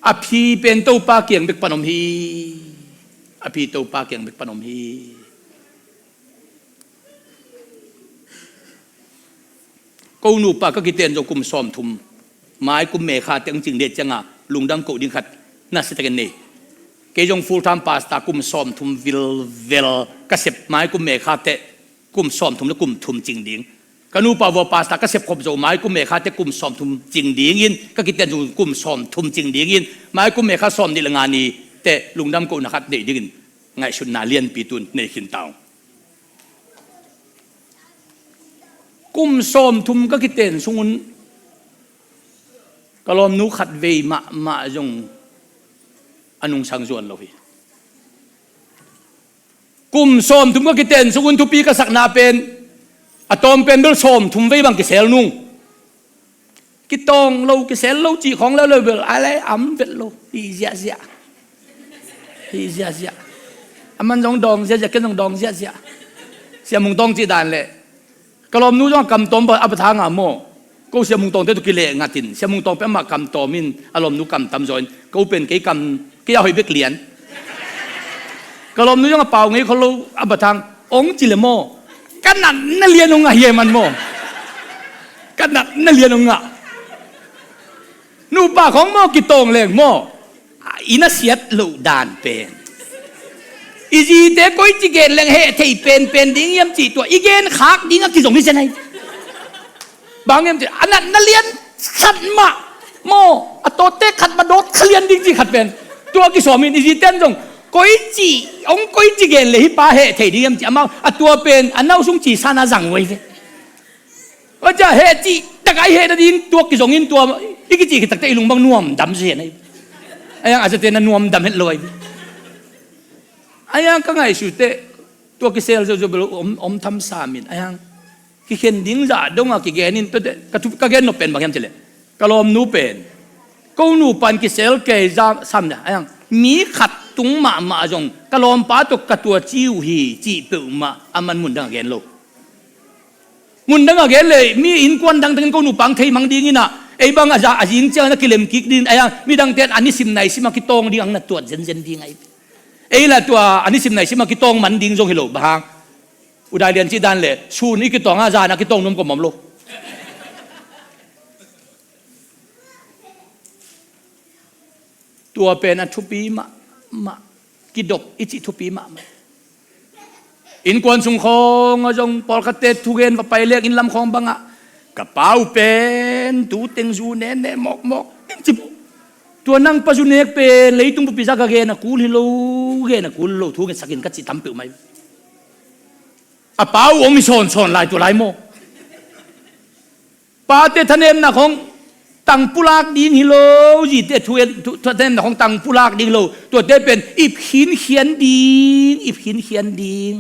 อภิเป็นตัวปาเกียงเบกปนมฮีอภิตัวปาเกียงเบกปนมฮีกูนูปาก็กิเตนจงกุมซ้อมทุมไม้กุมเมฆาเตียงจริงเด็ดจังอ่ะลุงดังกูดิ้งขัดน่าเสียกันนี่เกยงฟูลไทม์พาสตากุมซ้อมทุมวิลกระเสบไม้กุมเมฆาเตกุมซ้อมทุมแล้วกุมทุมจริงดิ้งกนูปาวพาสตากระเสบขบโจไม้กุมเมฆาเตกุมซ้อมทุมจริงดิ้งยินก็กิเตนจงกุมซ้อมทุมจริงดิ้งยินไม้กุมเมฆาซ้อมดีละงานนี้แต่ลุงดังกูนะครับเด็ดดิ้งไงชุนนาเลียนปีตุนในขินเตากุมซ้อมทุมก็กิเตนสุงุนก็ลอมนุขัดเวมาจงอนุงสังจวนเราพี่กุมซ้อมทุมก็กิเตนสุงุนทุปีก็สักนาเป็นอะตอมเป็นเบลซ้อมทุมเวบังกิเซลนุงกิตองเรากิเซลเราจีของเราเลยเบลอะไรอัมเวลโลฮีเสียมันจงดองเสียกันจงดองเสียมุงตองจีดานเลยก็ลอมนุจงกำตอมไปอัปทางอ่ะโมก็เสียมุงตองเตตุกิเลงาตินเสียมุงตองเป็นมากำตอมินอารมณ์นุกำตำจอยก็เป็นกี่กำกี่เอาให้เบกเหรียญก็ลมนุยังเป่างี้เขาเราอับทางองจิเลโมกันนั่นนั่นเรียนองะเฮียมันโมกันนั่นเรียนองะนูป่าของโมกิตองเลยโมอินาเสียดลูดานเป็นอีจีเด็กก็อีจีเกนเลงเฮที่เป็นดิ้งยำจีตัวอีเกนขากดิ้งกี่ส่งที่เซนไบางอย่างอันนั้นนักเรียนขัดมาโมอโตเตขัดมาโดดเรียนดิ้งจีขัดเป็นตัวกิสวมินอีจีเต้นจงก้อยจีองก้อยจีเกนเลยฮิปาเฮเทดิ้งจีอามาตัวเป็นอันนั้นสุ่งจีซานาจังไว้เลยว่าจะเฮจีแต่ไอเฮดิ้งตัวกิสวมินตัวอีกจีขัดแต่อีลุงบางนวมดำเสียนะไอ้ยังอาจจะเป็นนวมดำเห็ดลอยไอ้ยังก็ไงสุดเตตัวกิเซลจะเป็นอมทำสามินไอ้ยังกิเข็นดิ้งจ่าดงอ่ะกิเกนินตัวเด็กก็เกนนเป็นบางอย่างเจเลยก็ลมนูเป็นกูนูปันกิเซลเกยจามซ้ำเนี่ยไอ้ยังมีขัดตุงมาจงก็ลมป้าตกกตัวจิ้วฮีจีเปิลมาอามันมุนดังเกนโลมุนดังเกนเลยมีอินควันดังกูนูปังเทมังดิ้งนะไอ้บางอาจารย์ยิงเจ้านักกิเลมกิกดิ้งไอ้ยังมีดังเตนอันนี้สิมไหนสิมากิตองดิ้งนักตัวเจนดิ้งไอ้ไอ้ละตัวอันนี้สิมไหนสิมากิตองมันดิ้งจงฮิโลบางอุดายเรียนจีดันเลยชูนี่กิตองอาจารย์นะกิตองนุ่มกว่าหม่อมโลตัวเป็นอันทุปีมากิดกอิจิทุปีมาอินกวนสุงคงจงปอลคาเตทุเกนไปเรียกอินลำคองบังอะกระเป๋าเป็นตูเต็งจูเน่เน่หมอกจิบตัวนั่งปัจจุบันเป็นเลยตุ้งปีศาจเกนะกูลิโลเกนะกูลิโลทุเกนสักินกัดจิตทำเปล่าไหมอาป้าอมิชนลายตัวลายโมป้าเตทเนมนะของตังปุลากดิงฮิโลจีเตทเวนทเนมนะของตังปุลากดิงโลตัวเตเป็นอิบหินเขียนดิง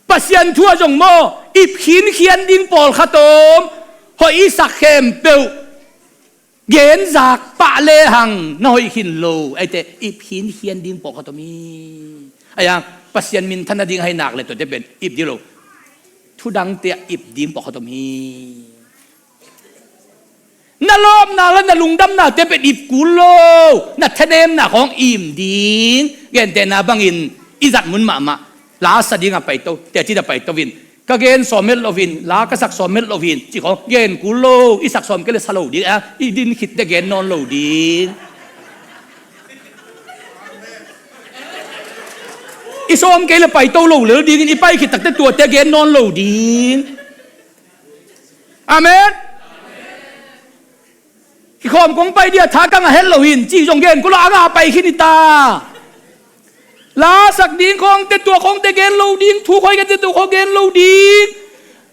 ปัสยันทั่วจงโมอิบหินเขียนดิงปอลขะตมหอยสักเข้มเปลเกณฑ์จากปะเลหังน้อยหินโลไอเตอิบหินเขียนดิงปอลขะตมีไอ้ยังปัสยันมินท่านดิ้งให้หนักเลยตัวจะเป็นอิบดิโลทุดังเตียอิบดิ้งปอกตมีน่าล้อมน่าแล้วน่าลุงดำน่าจะเป็นอิบกุโลน่าทะเนมน่าของอิมดิ้งเกณฑ์แต่น่าบังอินอิจัดมุนมาลาสดิ้งไปโตแต่ที่จะไปโตวินก็เกณฑ์สอมเมลโลวินลากษักสอมเมลโลวินจีของเกณฑ์กุโลอิสักสอมก็เลยสโลดิ้งอีดินคิดแต่เกณฑ์นอนโลดิ้งอีส้มเกลไปโตโลหรือดีกินอีไปคิดตักแต่ตัวแต่เกนนอนโลดีอาเมนที่ขอมกงไปเดียท้ากังเฮลโลหินจีจงเกนกุลอาไปคินิตาลาสักดีของแต่ตัวของแต่เกนโลดีถูกคอยกันแต่ตัวของเกนโลดี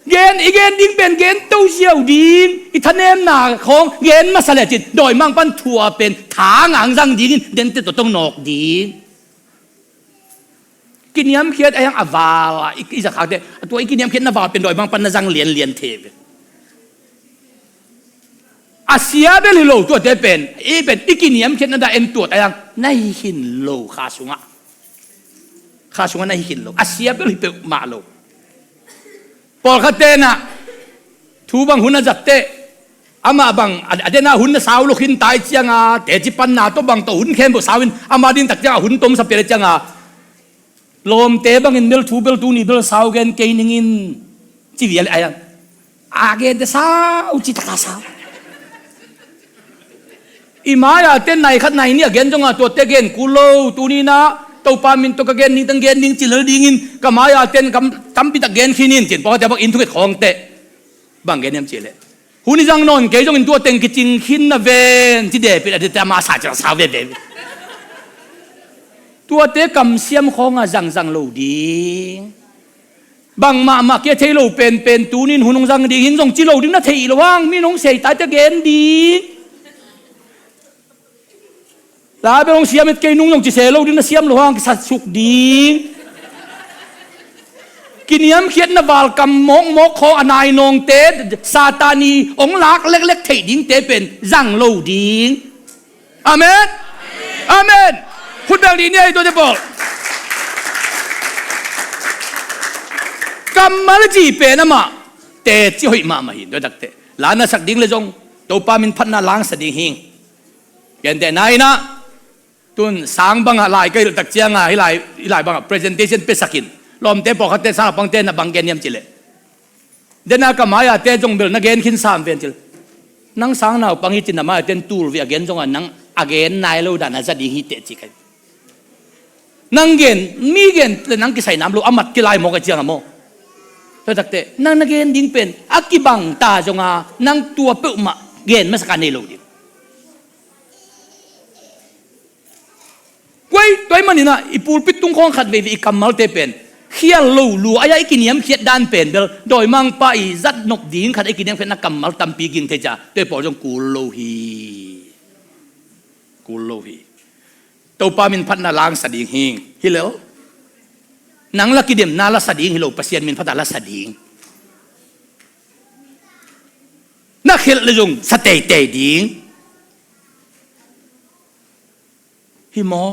เกนอีเกนดิ้งเป็นเกนเต้าเชี่ยวดีอีทะเนมหนาของเกนมาสละจิตโดยมั่งปั้นทัวเป็นถางอ่างจังดีเด่นแต่ตัวต้องนอกดีกินยำเขียดไอ้ยังอวาอีสักขาเดตัวกินยำเขียดนาวาเป็นโดยบางปันนจังเลียนเทปอาเซียเบลิโลตัวเดเป็นอีกินยำเขียดนั่นได้เอ็นตัวไอ้ยังในหินโลขาสุงะในหินโลอาเซียเบลิเปมาโลปอลคาเตนะทูบังหุนจัตเต ama bang adena hun na saw lokin tai chianga te chi pan na to bang to hun khem bo sawin ama din tak ja hun tom sa pere changa lom te bang in bel thu bel tu ni bel saw gen ke ningin chi vial ayang age de saw chi ta saw imaya ten nai khat nai ni again jonga to te gen kulo tu ni na to pa min to ka gen ning tang gen ning chi lel dingin kamaya ten kam pi ta gen khinin chin po te bang in thu ke khong te bang gen em chi le huni jang non ke jong in tua teng ki ching khin na ven ti de pe de ta ma sa cha sa ve ve tua te kam siam khong a jang lo ding bang ma ke thei lo pen tu nin hunong jang ding hin jong chi lo ding na thei lo wang mi nong sei ta te gen di la be long siam et ke nung jong chi se lo ding na siam lo wang ki sa suk ding kiniam khiat na wal kam mok kho anai nong te satani ong lak lek thei ding te pen jang lo ding amen amen khut bel ni nei to te bol kam mal ji pe na ma te chi hoi ma hin do dak te la na sak ding le jong to pa min phat na lang sa ding hing yen te nai na tun sang bang lai kai tak chiang a hilai bang presentation pe sakin lom te po khate sa pang te na bang gen yam chile dena ka maya te jong bel na gen khin sam ven chil nang sang naw pang hi chin na ma ten tul vi again jong nang again nai lo da na za di hi te chi kai nang gen mi gen le nang ki sai nam lo amat ki lai mo ka chiang mo to tak te nang na gen ding pen akibang ta jong a nang tua pe ma gen ma sa ka nei lo di quay toy manina ipul pitung khong khat ve vi kamal te pen khial lo lu aya ikiniam khiat dan pen bel doi mang pa i zat nok ding khat ikiniam fen na kamal tampi ging te cha te po jong kul lo hi to pa min phat na lang sa ding hing hilo nang la kidem na la sa ding hilo pasien min phat la sa ding na khil le jong sa te ding hi mo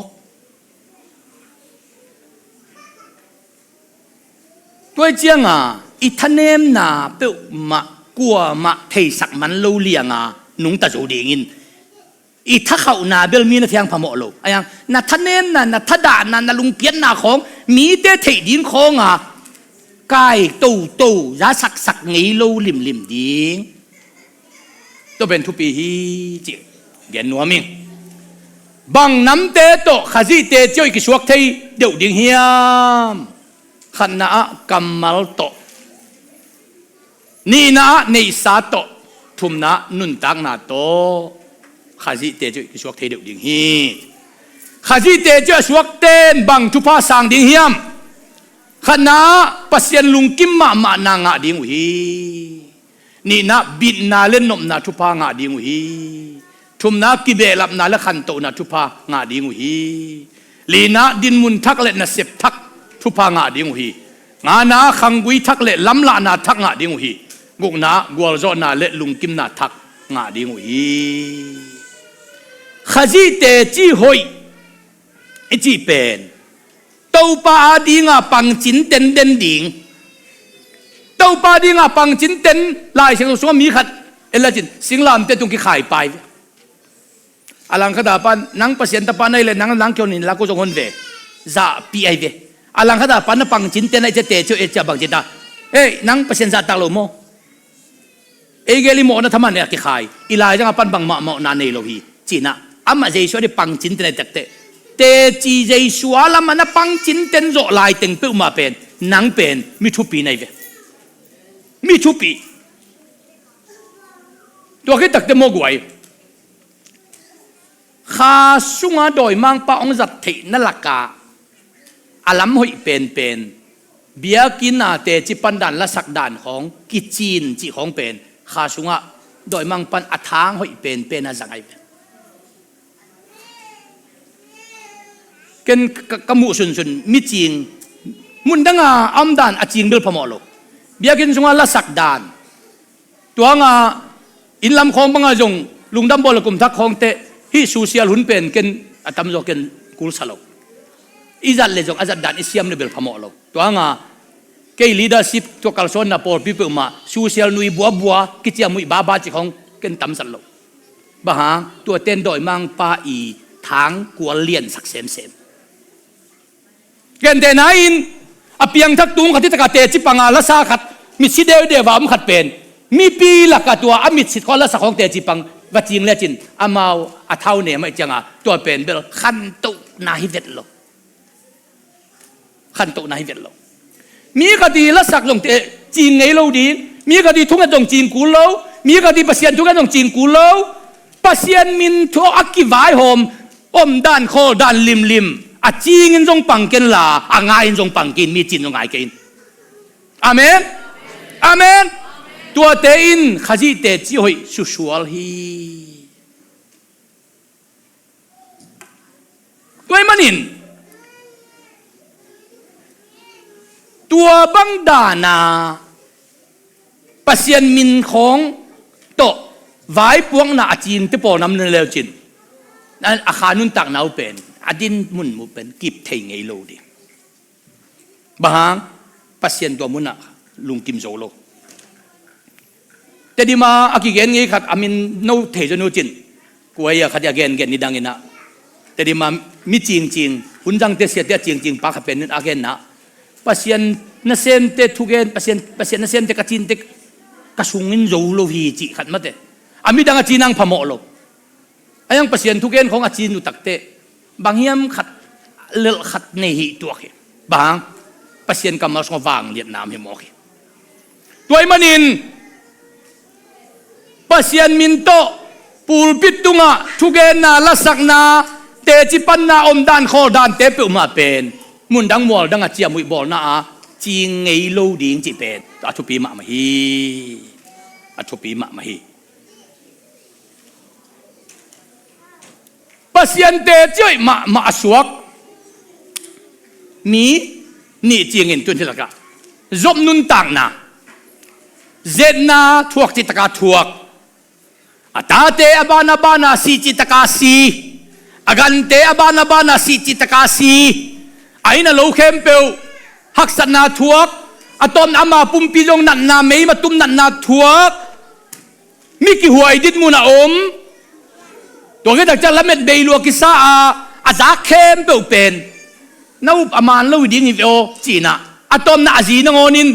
tôi chiang à ít thân em na biểu mà qua mà thầy sắc man lâu liang à nung ta chủ điện in ít thắc hậu na biểu mi na thiang phàm mộ lâu anh na thân em na thắt đà na lung piết na khong mi te thầy điên khong à cái tàu giá sắc nghĩ lâu lim điên tôi bên thu pi hi chị gen nuông mình bằng nắm te to khazi te chơi cái suak thầy đều điên hiam khăn na kamal to ni na nei sa to thum na nun tak na to khazi te chu suak thei deu ding hi khazi te chu suak ten bang thu pa sang ding hiam khăn na pasien lung kim ma na nga ding hi ni na bin na len nom na thu pa nga ding hi thum na ki be lap na la khan to na thu pa nga ding hi li na din mun thak le na sep thak thu pa nga ding hi nga na khangui thak le lam la na thak nga ding hi guk na gwal zo na le lung kim na thak nga ding hi khazi te chi hoi e chi pen tau pa dinga pang chin ten den ding tau pa dinga pang chin ten lai sing so mi khat elajin singlam te tung ki khai pai alang khada pan nang pasien ta pa nai le nang kyo nin la ko jong hon ve za pi ai ve alang khada pan na pang chin ten ai che te chu e cha bang jita ei nang pasien za ta lo mo e geli mo na thaman ya ki khai ilai jang pan bang ma na nei lo hi china ama jei so de pang chin ten tak te te chi jei suala mana pang chin ten zo lai teng pe ma pen nang pen mi thu pi nai ve mi thu pi to ke tak te mo guai kha sunga doi mang pa ong zat thei na laka alam hoi pen bia kina te chi pandan la sak dan khong ki chin chi khong pen kha sunga doi mang pan athang hoi pen na zangai ken kamu sun mi ching mun danga am dan a ching bil phamolo bia kin sunga la sak dan tuanga inlam khong banga jong lungdam bol kum thak khong te hi social hun pen ken atam zo ken kul salo izat le jong azat dan isiam le bel phamolo tuanga ke leadership to kalson na por people ma social nui bua ki chia mui ba chi khong กันตำสันโลบ่หาตัวเต้นโดยมังปาอีทางกัวเลียนสักเซมกันเตนายนอเปียงทักตุงขัดที่ตะกาเตจิปังอาละซาขัดมิสิเดวเดวามขัดเป็นมีปีละกะตัวอมิตสิทธิ์คนละสักของเตจิปังวัดจิงเลจินอามาวอาเท่าเนี่ยไม่จังอ่ะตัวเป็นเบลขันตุนาฮิเวตโลขันตุนาฮิเวตโลมีคดีละสักลงเตจีนไงเราดีมีคดีทุกอย่างตรงจีนกูเรามีคดีปัสยานทุกอย่างตรงจีนกูเราปัสยานมินทัวอักกิวายโฮมอมด้านโคด้านลิมอาจีงินจงปังกินลาอ่างายจงปังกินมีจีนจงไงกินอาเมนอาเมนตัวเตอินขจีเตจิหอยสุชวลฮีด้วยมันินตัวบังดานาปัสยันมินของโตไว้พวงนาจีนที่ปอนำเนเลวจินนั่นอาคานุนตักนาวเป็นอดินมุนมุเป็นกิบเทงไงโลดีบางปัสยันตัวมุนอะลุงกิมโซโลแต่ดีมาอากิเกนงี้ขัดอามินโนเทจโนจินกวยขัดยาเกนนี่ดังเงินะแต่ดีมามิจริงหุ่นจังเตเสียเตจริงปากเป็นนึกอาเกนนะปัสยันนั่นเซนเตทุเกนปัสยันนั่นเซนเตกจินเตกระสุงินโจโลฮีจิขัดมาเตอามิดังอาจีนังพมโลอายังปัสยันทุเกนของอาจีนุตักเตบางยามขัดเลือขัดเนหิตัวเขบางปัสยันกำมาสงวางเลียดน้ำให้หมอเขตัวไอ้มันินปัสยันมินโตปูลปิดตุงะทุเกนนาละสักนาเตจิปันนาอมดานโคดานเตเปอุมาเป็นมุนดังมอลดังอาเจียมุยบอลนาจีงไงโลดิงจิเป็นอัทุปีมะมหีอัทุปีมะมหีปัสยันเตจิมาสวกมีนี่จีงินตุนที่ละกะจบนุนต่างนาเจนนาทวกจิตกาทวกอาตาเตอบานาสีจิตกาสีอากันเตอบานาสีจิตกาสีไอ้น่ะโลเข้มเปลหักษณาทวกอะตอมอามาปุ่มปีลงนันนาไม่มาตุ้มนันนาทวกมิกิหัวไอดิดมูนาอมตัวก็จะละเม็ดเบลัวกิซาอาจากเข้มเปลเป็นน้าอามันเล่าดิ้งอีโอจีน่ะอะตอมน่ะจีนงอนิน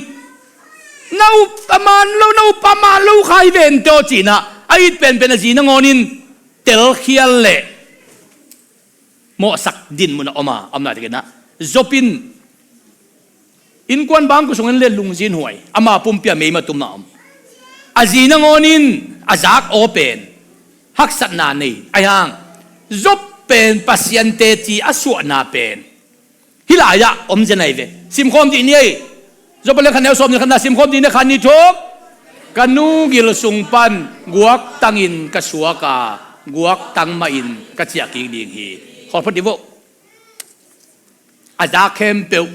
น้าอามันเล่าน้าอามันเล่าใครเป็นตัวจีน่ะไอ้เป็นจีนงอนินเตลเคียลเล่โมสักดินมุนออกมาอำนาจกันนะจบินอินควันบางกุศลเล่นลุงจีนหวยอามาปุ่มเปียไม่มาตุ้มน้ำอาจีนงอนินอาจากโอเป็นฮักษณานี่ไอ้ห่างจบเป็นปัสยันเตจีอสวนาเป็นฮิลายะอมเจนัยเวซิมคอมดีนี่จบไปเลยคันเดียวสมในขณะซิมคอมดีในคันนี้ทุกกันนูกิลสุงปันกวกตังอินกสัวกากวกตังมาอินกเจียกิงดิงฮีขอพอดีว่าอาจารย์เข้มเปล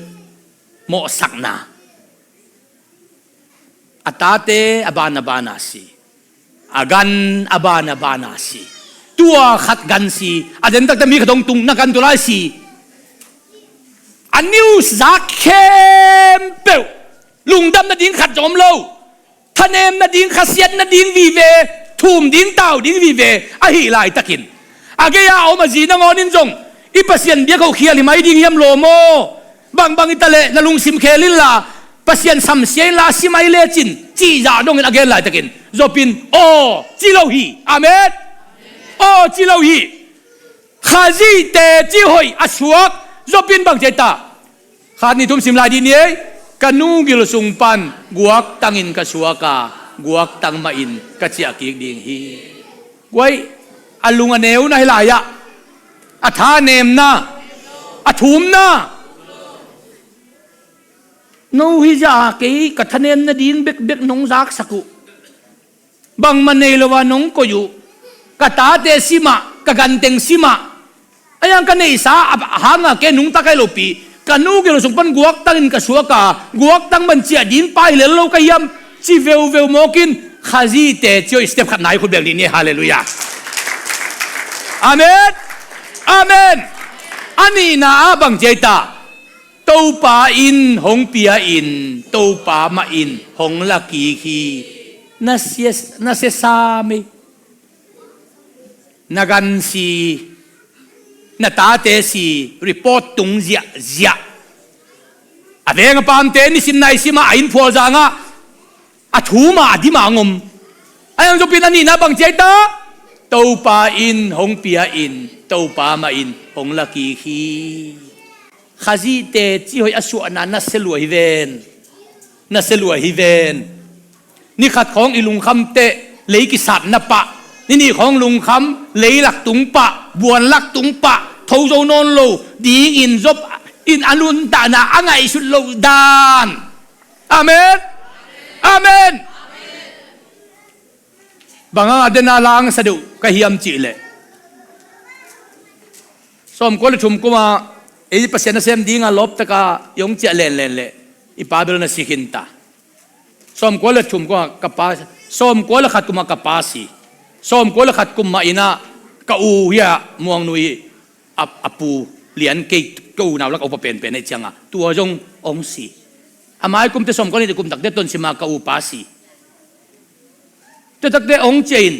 โมสักนาอัตาเตอบานาสีอากันอบานาสีตัวขัดกันสีอาจารย์ตั้งแต่มีกระทงตุงนักกันตัวไรสีอันนิวสักเข้มเปลลุงดำนาดิ้งขัดจอมโลท่านเอ็มนาดิ้งขัดเสียนนาดิ้งวีเวทุ่มดิ้งเต่าดิ้งวีเวอาหิไลตะกินอาเกียเอามาจีนงอนินจงอีปัสยันเบียเขาเขียนไม่ดิ้งยำโลโมบางอิตาเลนลุงซิมเคลินลาปัสยันสัมเสียนลาซิไม่เลจินจีจ่าดงอาเกียไลตะกินจบินโอจิโลฮีอาเมนโอจิโลฮีข้าจีเตจิหอยอสวกจบินบางเจตาข้านี่ทุ่มซิมลาดีนี้กันนูกิลสุงปันกวกตังอินกสัวกากวกตังมาอินกเจียกิกดิงฮีไว้อลุงอเนวนะให้ลายะอาทาเนมนะอาทุมนะโนฮิจาเกยกัทเนมนะดินเบกนงซักสักุบังมันเนลวานงก็อยู่กตาเตซิมะกกันเตงซิมะอายังกันเนสาหางะเกนุงตะไคโลปีกันนูกิลสุงปันกวกตังอินกสัวกากวกตังมันเจียดินไปเลโลกยำจีเวลโมกินข้าจีเตจิโอสเต็ปขัดไหนคุณเบลลีนี่ฮาเลลูยาอาเมนอาเมนอันนี้นะบังเจตาตูปาอินหงเปียอินตูปามาอินหงลักกีขีนัสเซซามิ นักันสีนาตาเตสีรีพอร์ตตุงเจียอเวงปามเตนิสินไนสิมาอินฟัวจางะอถูมาดิมางมไอ้ยังจะเป็นอันนี้นะบางเจตาเต้าปาอินหงเปียอินเต้าปามาอินหงลักขีข้าจีเตจีหอยอสุอานานัสลวยเวนนัสลวยฮิเวนนี่ขัดของอิลุงคำเตเลยกิสัตนปะนี่ของลุงคำเลยหลักตุงปะบวนหลักตุงปะทาวโจนนโลดีอินจบอินอนุนตานาอังไงสุดโลดานอาเมนอาเมนบางอาเดนาลางสะดุกะฮิมจิเลสมคนชุมกุมาไอ้ปัสยานาเซมดีงาลบตะกายงเจเลนเลอีปาเบลนาสิกินตาสมคนชุมกุมากปาสมคนขัดกุมากปาสีสมคนขัดกุมมาอินากะอูยะมวงนุยอปูเหรียญเกกูนาวลักอุปเป็นในเชียงอ่ะตัวจงองสีอามากุมเตสมคนนี้กุมตักเดต้นสิมากะอูปาสีแต่ตักเดองเจน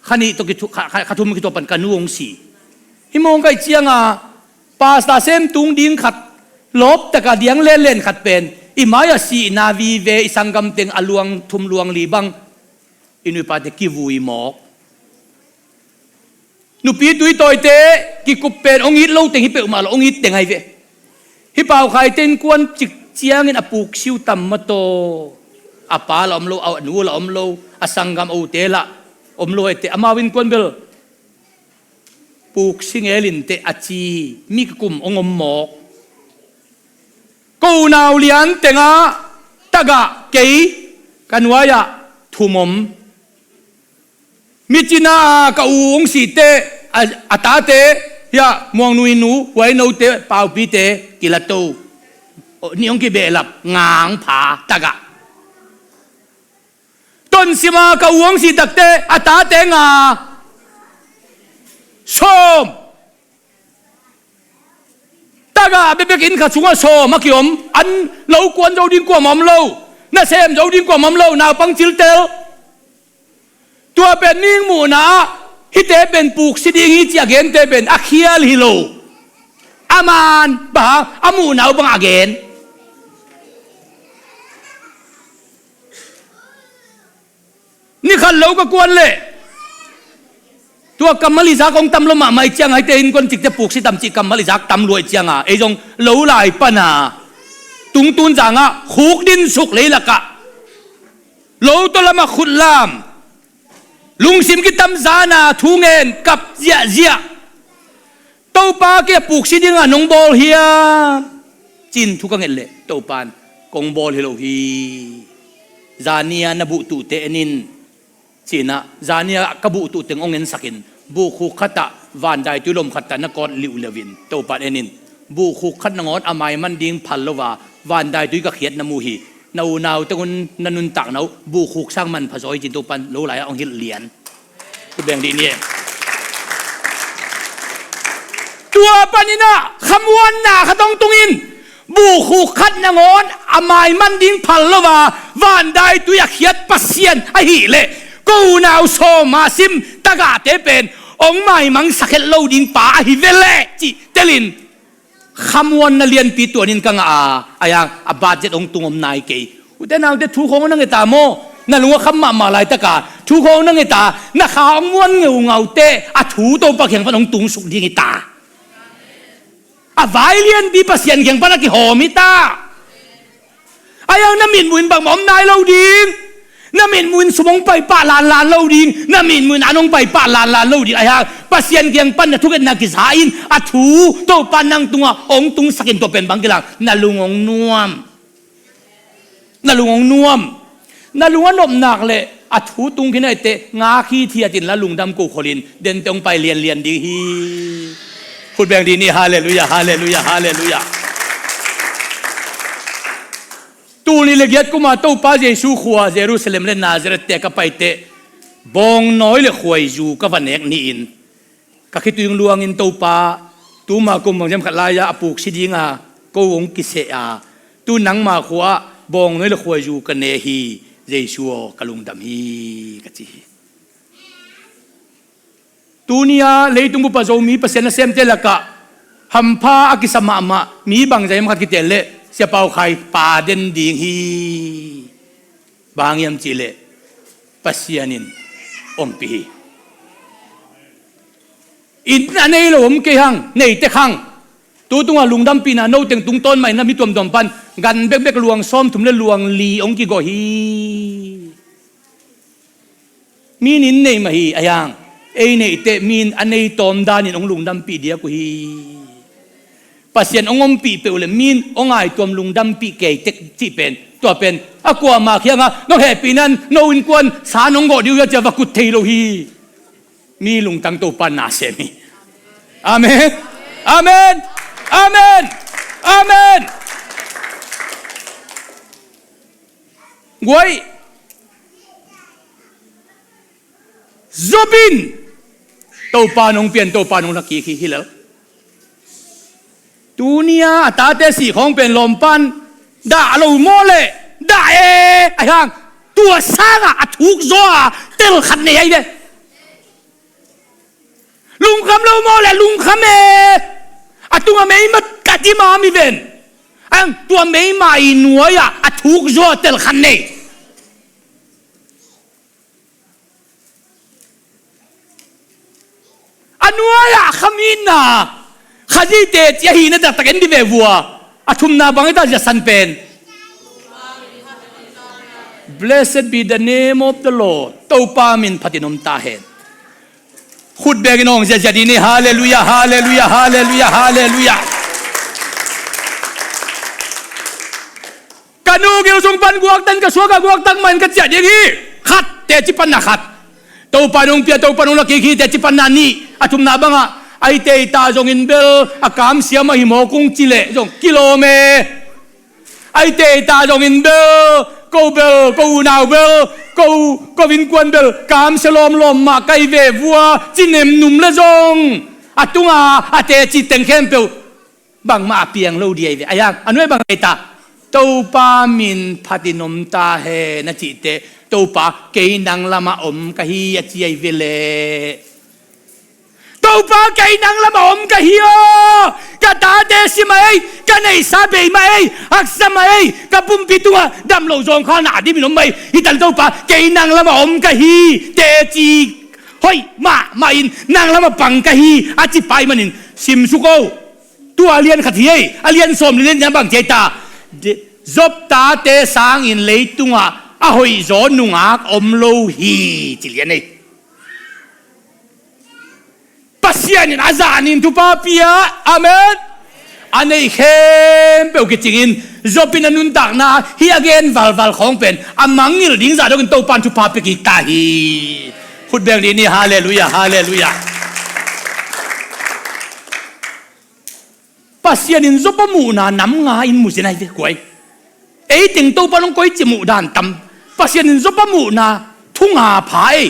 ขันี่ตกิทุขัดทุมกิตัวปันกันนูองสีฮิมองไกเชียงอ่ะปาสตาเซมตุงดิ้งขัดลบแต่กะเดียงเล่นขัดเป็นอิมายาสีนาวีเวอิสังกัมเต็งอลวงทุมลวงลีบังอินุปาเตกิวุยหมอกนุปีตุยต่อยเตกิกุปเป็นองอิดโลเต็งฮิเปอุมาลองอิดเต็งไฮเวฮิปาวไข่เต็งกวนจิกเจียงอินอปุกชิวตัมมโตอปาลอมโลเอาหนูลอมโลอสังกัมเอาเตละอมโลเตอมาวินกวนเบลปุกสิงเอลินเตอจีมิกุมองอมหมอกกูนาวเลียนเต็งะตะกะเกยกันวายะทุมมมิจินากะอูองสีเตอาตาเตยะมวงนุยนูไว้นูเตปาวปีเตกิลาโตนี่องกิเบลับงางผาตะกะต้นสิมากะอูองสีตักเตอาตาเตงาส้มตากาเบบกินข้าชงโซมากิอมอันเรากวนเราดินกว่ามัมเราน่าเซมเราดินกว่ามัมเรานาปังจิลเตลตัวเป็นนิ่งหมูนาฮิเตเป็นปุกสิดิงิจยาเกนเตเป็นอักเฮียลฮิโลอามานบาอามูนาบังอาเกนนี่ขันเราก็กวนเลยตัวกัมมาลิซักองตำลมาไม่เจียงไอเตอินคนจิกจะปลูกสิตำจิกัมมาลิซักตำรวยเจียงอ่ะไอจงเหลาไหลปนาตุงตุนจางอ่ะขุกดินสุกเลยละกะเหลาตัวละมาขุดลามลุงซิมกิตำซานาทูเงินกับเจียเต้าปาเกี่ยปลูกสิดิงอ่ะนงบอลเฮียจินทุกเงินเลยเต้าปานกงบอลเฮโลฮีจานียนบุตุเตนินจีน่ะจานี่กบุตุตึงองเงินสักินบุคุขัตะวันใดตุลมขัตะนกอลิวเลวินตัวปัดเอนินบุคุขัตนงอดอามายมันดิ้งพัลลวาวันใดตุยก็เขียนนมูฮีนาวตะกุนนันุนตักนาวบุคุสร้างมันผสอยจินตัวปันโลไหลองหิลเหรียญคือแบ่งดีเนี่ยตัวปันนี่นะคำวันน่ะขต้องตุงินบุคุขัตนงอดอามายมันดิ้งพัลลวาวันใดตุยเขียนปัสเซียนไอหิเลกูนาวโซมาซิมตากาเตเป็นองไม่มังสักเหลาดินป่าฮิเวเลจิเตลินคำวันนั่นเรียนปีตัวนินกังอายังบาดเจ็ดองตุงอมนายเกยอุตนาวเดทุกคนนั่งตาโมนั่นลุงว่าคำมาลายตากาทุกคนนั่งตานักข่าวม้วนเงาเตอถูตัวปากแข่งพันองตุงสุกดีตาไวเลียนบีปัสยันแข่งพันกิหอมิตาอายังน้ำมินมุนบางหมอมนายเราดีน้ำมินมุนสมองไปป่าลานเล่าดิงน้ำมินมุนอันองไปป่าลานเล่าดิงไอ้ฮะปัสยันเกียงปันทุกนักกิจหาอินอัถูตัวปันนังตัวองตุงสกินตัวเป็นบางกิลังนาลุงองนวมนาลุงองนวมนาลุงอนมหนักเลยอัถูตุงขึ้นไอเตงาขี้เทียจินละลุงดำกูโคลินเดินตรงไปเรียนดีฮีพูดแบ่งดีนี่ฮาเลลูยาฮาเลลูยาฮาเลลูยาตูนี่เล็กยัดกูมาตู้ป้าเยซูขัวเยรูซาเล็มเล่นนาซาเรตเตะกับไปเตะบองน้อยเลยขวยจูกับวันเอกนี่อินก็คิดตัวยังลวงอินตู้ป้าตู้มากุมบางจำขัดลายาปูกสิดิงากูวงกิเสอาตู้นังมาขัวบองน้อยเลยขวยจูกันเนฮีเยซูกะลุงดำฮีกะจี ตูเนียเลยตุงบุปผาโจมีเปอร์เซ็นต์เซมเตลกะฮัมพาอากิสมามามีบางใจมันขัดกิเตเลเสียเป่าไข่ป่าเด่นดีฮีบางยามจิเลปัสยานินอมปีอินนันเอลอมเกหังเนยเตขังตัวตุงลุงดำปีน่ะโนเต็งตุงต้นใหม่นะมีตัวมดอมปันกันเบกลวงซ้อมถุมเลลวงลีองกิโกฮีมีนินเนยมาฮีอายังเอเนยเตมีนอันเนยตอมดานินองลุงดำปีเดียกุฮีปัสยานองอมปีเปลเลมีนองไอตัวลุงดำปีเกยเตกจีเป็นตัวเป็นอากวมาเขียงอ่ะน้องเฮปีนั้นโนอินกวนสานองโกดิวจะวักุเทโลฮีมีลุงตั้งตัวปันนาเซมีอาเมนอาเมนอาเมนอาเมนกวยซอบินตัวปานองเปลี่ยนตัวปานองนักขี่ฮิเลตูเนียตาเตสีของเป็นลมปันด่าเราโมเลด่าไอ้ห่างตัวสร้างอ่ะถูกจ้าเตลขัดเนี่ยไอ้เด้ลุงคำเราโมเลลุงคำตัวไม่มากัดที่มามีเป็นตัวไม่มาอินวยอ่ะถูกจ้าเตลขัดเนี่ยอันวยอ่ะขมินน่ะข้าจีเตะยาหินนั่นตะกันดิเววัวชุมนาบังเอตาจะสันเป็น Blessed be the name of the Lord ตัวปามินพัตินมตาเห็นขุดเบกินองจะดีนี่ฮาเลลูยาฮาเลลูยาฮาเลลูยาฮาเลลูยากันนูเกี่ยวสงปันกวกตันกระสวกกวกตั้งมันกระจัดอย่างนี้ขัดเตะจิปันนะขัดตัวปานองเปียตัวปานองละกี่เตะจิปันนานี่ชุมนาบังอ่ะไอเตยตาจงอินเบลอากามเสียมาหิมอกงจิเลจงกิโลเมไอเตยตาจงอินเบลกูเบลกูนาวเบลกูวินกวนเบลกามสลอมลมมาไกเววัวจินเนมนุ่มละจงตุงอาเตจิเต็งเข้มเปลบังมาเปียงโลเดียไอยังอันนี้บังไอตาตัวปามินพัดินมตาเฮนจิเตตัวปาเกยนังละมาอมกะฮียจีไอเวเลตัวปากไก่นังละมอมกะเฮียกะตาเดสิมาเอกะในซาเบมาเออักษมาเอกะปุ่มปิตัวดำโลจงข้าหน้าดิมินไม่ฮิตันตัวปาไก่นังละมอมกะฮีเตจีเฮ้ยมาอินนังละมาปังกะฮีอาจิไปมันอินซิมสุโกตัวเลียนขัดเฮียอเลียนสมเลียนยังบังเจตาจบตาเตสังอินเลยตัวอะหอยจอนุงอักอมโลฮีจิเลียนเอPasyanin azanin tu papia amen anei khem pe ke chingin zopin anun tak na hi again val khong pen amangil ding za dogin to pan tu pa pe ki ta hi khut beng ni hallelujah hallelujah pasyanin zopamu na nam nga in mu sinai ve koi ei ting to panong koi chimu dan tam pasyanin zopamu na thunga phai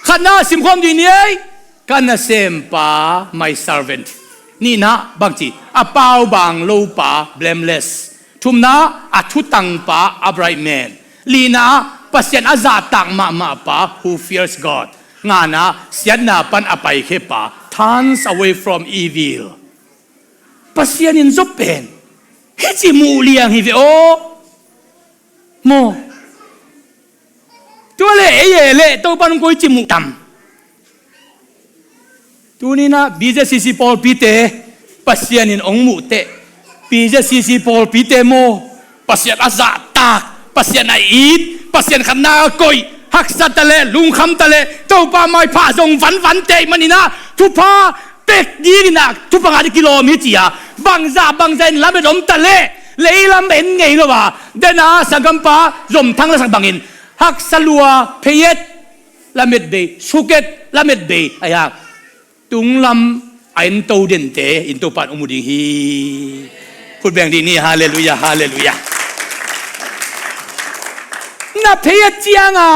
khana sim khom di ni eiกันเซมป้า my servant นี่นะบางทีอาเปาบางโลป้า blameless ทุมนะอาทุตังป้า upright man ลีนะปัสยันอาซาตังมาป้า who fears God งานะเสียนาปันอภัยเคป้า turns away from evil ปัสยันินจบเป็นเฮจิมูเลียงฮิเวโอโมตัวเล่ตัวปันกุยจิมูตัมตัวนี้นะบีเจซีซีพอลปีเตปัสยานินองมุเตบีเจซีซีพอลปีเตโมปัสยานอาซาตากปัสยานอีดปัสยานขันนากอยฮักสัตเลลุงคำตเลเจ้าป่าไม้ผ่าทรงฝันเตมันนี่นะทุพาเป็กดีนะทุพงากิโลเมตรอ่ะบางใจลำเป็นลมตเลเลยลำเป็นไงล่ะวะเดน่าสังกัมปาลมทั้งละสังบังอินฮักสลัวเพยตลำเม็ดเบย์สุเกตลำเม็ดเบย์ไอ้ห่าตุงลำอินโตเดนเตอินโตปันอมุดิฮีพูดแบ่งดีนี่ฮาเลลูยาฮาเลลูยาน่าเพยเจียงอ่ะ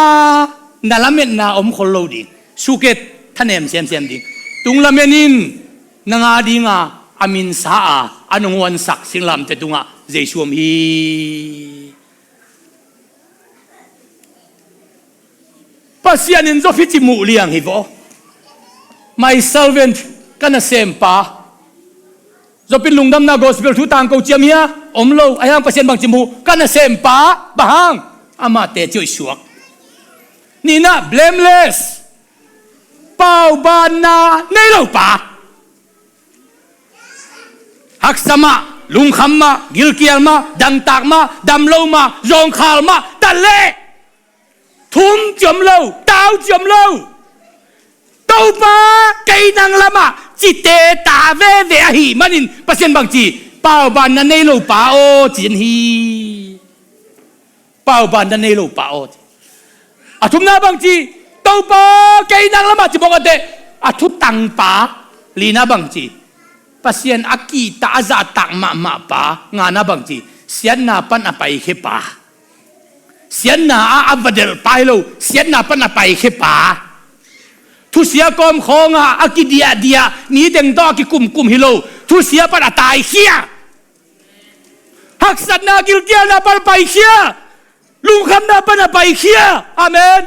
น่าละเม็ดน่าอมคนโลดิสุเกตท่านเอ็มเซียมดิตุงละเมนินนางาดิงอ่ะอามินสาอันงวนสักสิงลำเตตุงอ่ะเจชวมฮีปัสยานินโซฟิจิมูเลียงฮีโว my servant kana sempa zo pin lungdam na gospel thu tang ko chiamia omlo ayang pasien bang chimu kana sempa bahang ama te choi suak ni na blameless pau ban na nei lo pa hak sama lung kham ma gil kial ma dang tak ma dam lo ma zong khal ma ta le thum chom lo tao chom lo tau pa cây năng lama chỉ tê ta về về hi manin pasien bang chi pau ban na nei lo pa o chin hi pau ban na nei lo pa o athum na bang chi tau pa cây năng lama chi bok ate athu tang pa lina bang chi pasien aki ta za tak ma pa nga na bang chi sian na pan apai khe pa sian na a avadel pai lo sian na pan apai khe paทุเสียกอมคองอ่ะอากิเดียเดียนี้เด้งดอกิกุมฮิโลทุเสียปันตายเขียหักสัตนากิลเกียนาปันไปเขียลุงคำนาปันไปเขียอาเมน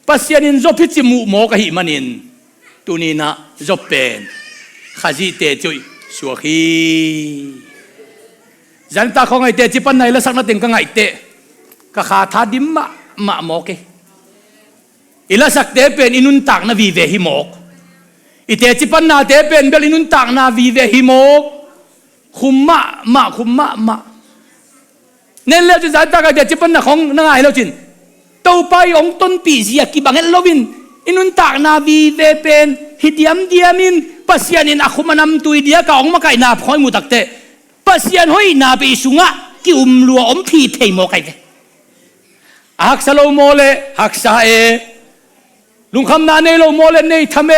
ปัสยานินจบพิจิมุโมกหิมันินตุนีนะจบเป็นข้าจีเตจุยสัวขีจันตาของไอเตจิปันไหนละสักนัดเต็งกังไอเตกะขาทาดิมมาโมกอิละสักเตเป็นอินุนตักนาวีเวหิโมกอิเตจิปันนาเตเป็นเบลอินุนตักนาวีเวหิโมกคุมมะเน้นแล้วจะจัดตากะเตจิปันนาของนางไอแล้วจินเต้าไปองต้นปีเสียกิบังเอลโลวินอินุนตักนาวีเวเป็นฮิดยมเดียมินปัสยานินอะคุมานำตุยเดียกะองมาไกนาพอยมุตักเตปัสยานหอยนาไปสุงะกิอุมลัวอมพีเพยโมกไกเตหักสโลโมเลหักสาเอลุงคำนาเนโลโมเลเนทำเอ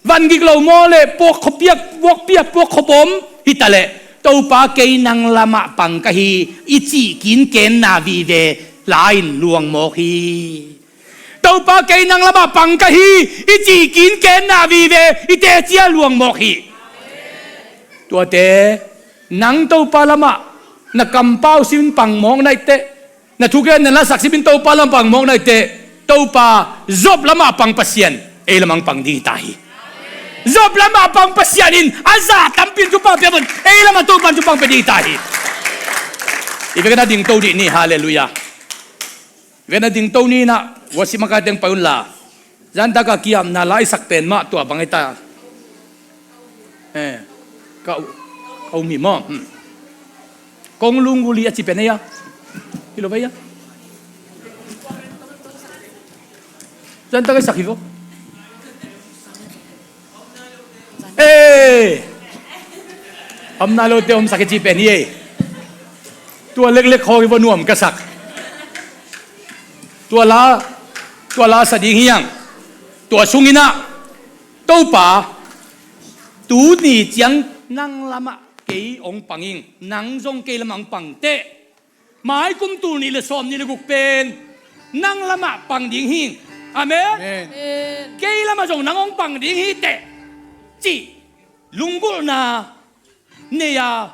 วันกิโลโมเลพวกขบเปียกพวกเปียกพวกขบมฮิตาเลตัวปาเกยนังละมะปังกะฮีอิจิกินเกนนาวีเวลายลวงโมฮีตัวปาเกยนังละมะปังกะฮีอิจิกินเกนนาวีเวอิเตเจียลวงโมฮีตัวเตนังตัวปาละมะนักกำเป้าสินปังมองในเตนะทุกอย่างนั่นละสักสิบินเต้าปาลำปังมองในเตะเต้าปาจบละมาปังปัสยันละมังปังดีตายจบละมาปังปัสยันินอาซาตัมปินจุปังเปียบนละมาเต้าปังจุปังไปดีตายอีเวกันดิ่งเต้าดีนี่ฮาเลลูยาเวกันดิ่งเต้านี่นะวสิมาการเด้งไปอุ่นละจันตากะกิยามนาไลสักเป็นมาตัวบังไอตาเขามีมอกงลุงกุลีอาจิเป็นไงยะHilo ba yan? Saan tayo sakit mo? Nalo te sakit si Penny Tua leg ho iba nuam kasak. Tua la sa ding hiyang. Tua sungina. Tau pa tu ni jiang nang lama kay ong panging nang zong kay lamang pang te mai kum tu ni le som ni le guk pen nang lama pang ding hing amen kay lama zong nang ong pang ding hi te chi lunggul na neya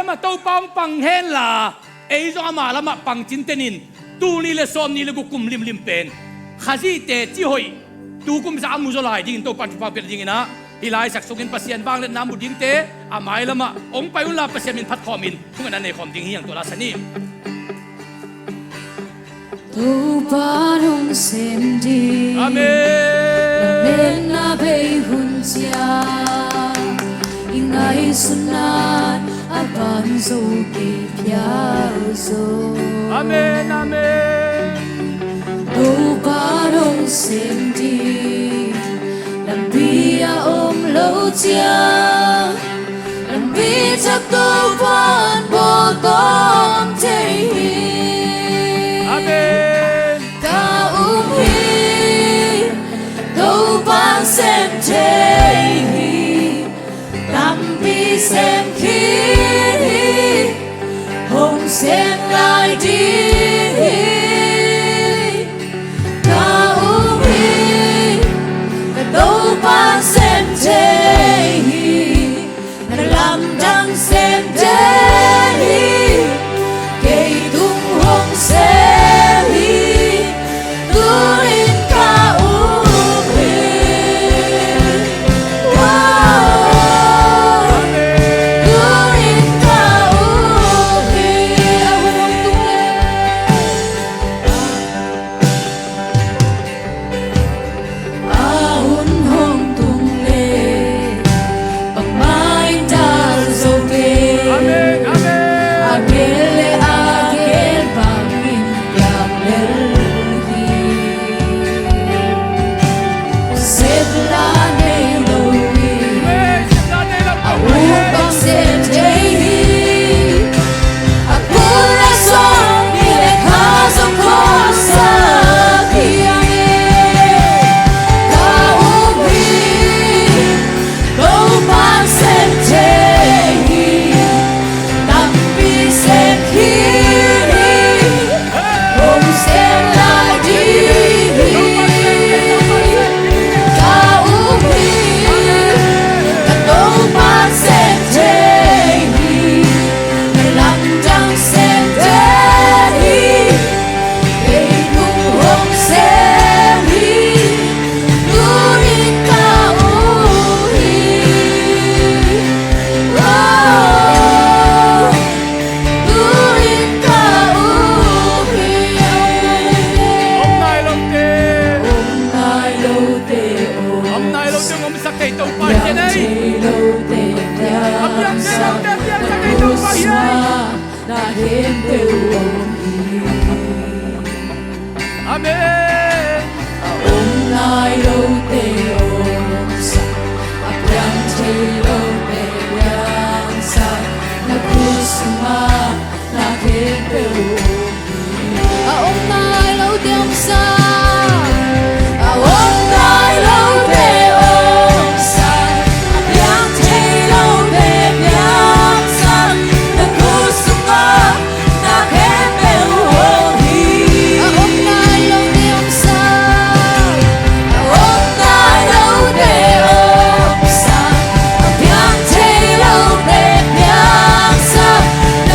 lama tau pang pang hen la zong ama lama pang chin tenin tu ni le som ni le guk kum lim pen khazi te chi hoi tu kum sa amu zo lai ding to pan pa pe ding ina hilai sak sungin pasien bang le namu ding te amai lama ong pai un la pasien min phat khomin thung an ne khom ding hiang to la sani tu parung sendi amen na bei hun sia ingai sunat aban zo ke pyao zo amen amen tu parung sendi Bia lo chia Lần bi chắc tô quan bộ tóm chê amen Ta hi Tô ban xem chê Tâm bi xem khí Hồng xem lại đi Đâu ban xem thế làm đăng xem thế cây tung hồng xem tôi na gente Amen. Om nai lo te om sa Apiang te lo te yang sa Nagkusuma na gente Om nai lo te om sa Om nai lo te om sa Apiang te lo te yang sa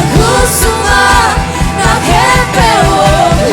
Nagkusuma na gente Om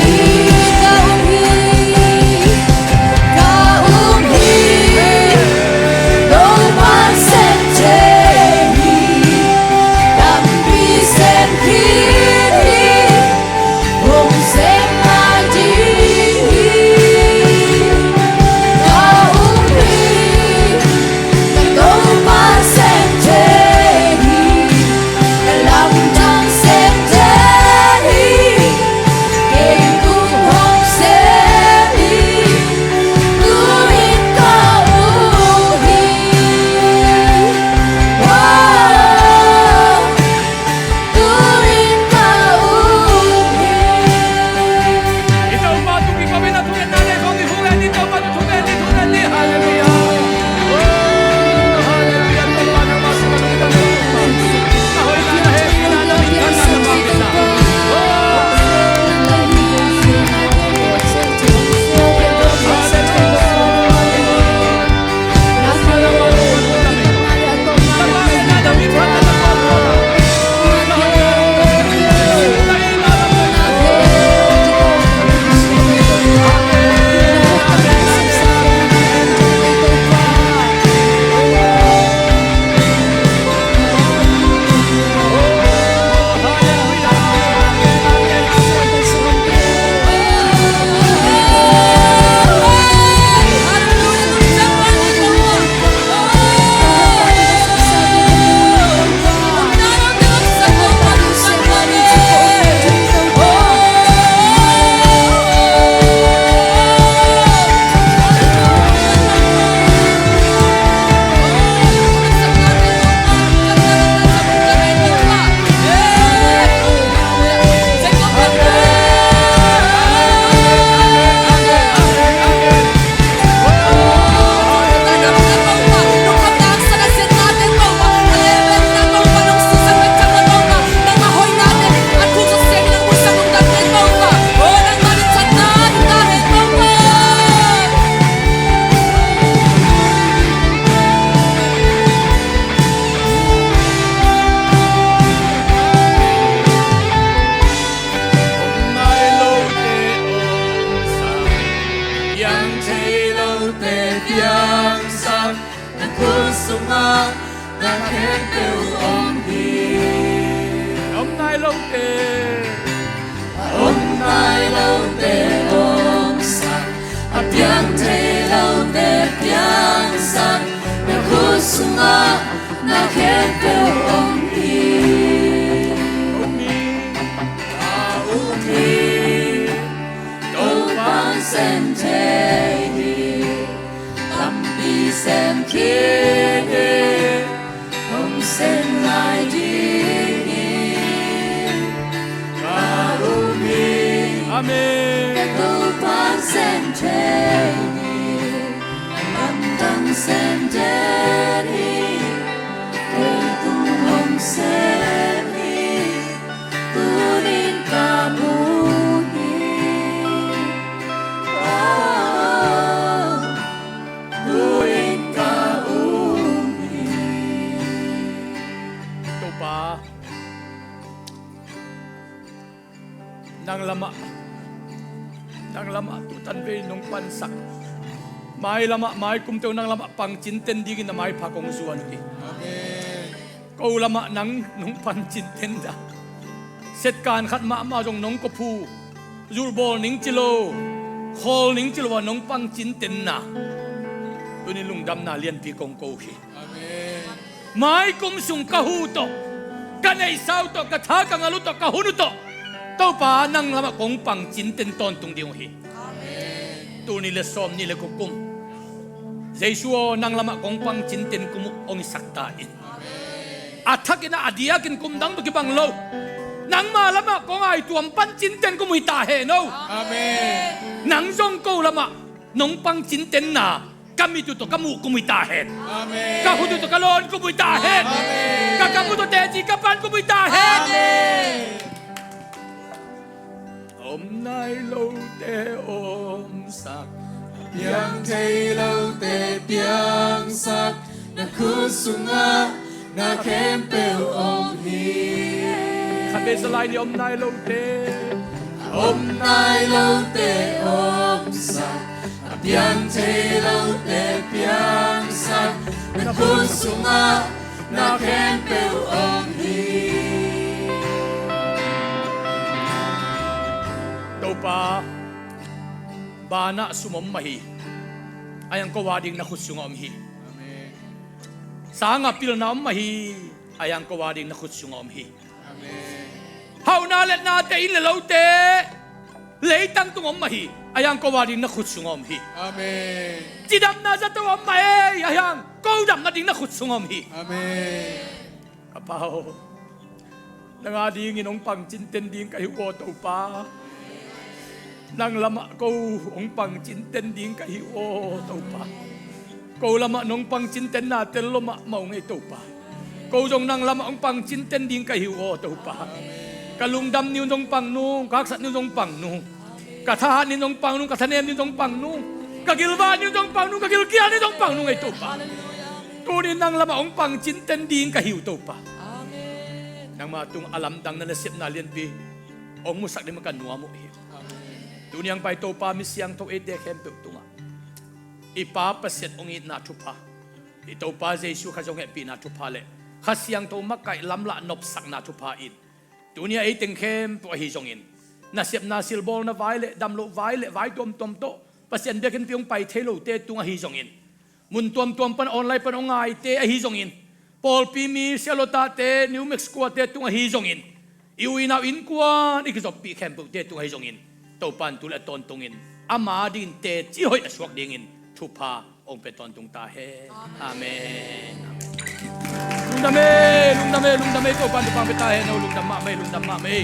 nai lo te om sa Om nai lo te om sa Apiang te lo te yang sa Nagkusuma na gente Amen. Ketupan senteni, Nandang senteni, Ketuhong seni, Tunin kamuhi. Tunin kamuhi. Ito pa. Nang lama tutan be nung pansak. May lama may kumtaw nang lama pang cinten digin na may pakong suwan ki. Amen. Kau lama nang nung pan cinten da. Set kan khat ma jong nong ko pu. Zulbol ning chilo. Hol ning chilo nong pang cinten na. Tuni lung dam na lian pi kong ko ki. Amen. mai kum sung kahuto kanai sau to katha kangalu to kahunu to to pa nang lama kong pang cinten ton tung diong hi tu ni le som ni le kukum Jesuo nang lama kong pang cinten kum ong sakta in athakina adiakin kum dang to kibang lo nang malama kong ai tuam pan cinten kum ita he no Amen. nang zong ko lama nong pang cinten na kami tu to kamu kumita hen Amen. kahudu to kalon kumita hen kakamu to teji kapan kumita hen om nai lo te om sak Yang thay lâu tê biang sắc na kusunga na kempel om hi. khabe salai ni om nai lo te Om nai lâu tê om sắc Yang thay lâu tê biang sắc na kusunga na kempel om hi. to pa bana sumom mahi ayang ko wading na khusung om hi Amen. sanga pil na om mahi ayang ko wading na khusung om hi Amen. hau na let na te in lo te leitang tung om mahi ayang ko wading na khusung om hi Amen. Jidam na sa tung om mahi ayang ko dam na ding na khusung om hi Amen. kapao nang ading inong pang cinten ding kahi wo to pa nang lama ko ong pang cinten ding kahi wo to pa ko lama nong pang cinten na tel loma mau ngai to pa ko jong nang lama ong pang cinten ding kahi wo to pa kalung dam niu dong pang nung kaksat niu dong pang nung katha ni dong pang nung kathanem ni dong pang nung kagilba ni dong pang nung kagilkia ni dong pang nung ngai to pa tunin nang lama ong pang cinten ding kahi to pa nang matung alam dang na nasip na lian pi ong musak di makan nuwa mo hi dunyang pai to pa misyang to e dekhem pe tunga ipa paset ong it na thupa ito pa jesu khajong e pi na thupa le khasyang to makai lamla nop sak na thupa in dunya e tengkhem to hi jong in nasip na silbol na vaile damlo vaile vai tom tom to pasien beken piong pai thelo te tunga hi jong in mun tom tom pan online pan ongai te hi jong in Paul Pimi Selota te New Mexico te tunga hi jong in iwi na in kwan ikizop pi khem te tunga hi jong in to pan tu la ton tungin ama din te chi hoi aswak dingin thupa ong pe ton tung ta he amen lungdame to pan tu pang pe ta he no lungdam ma me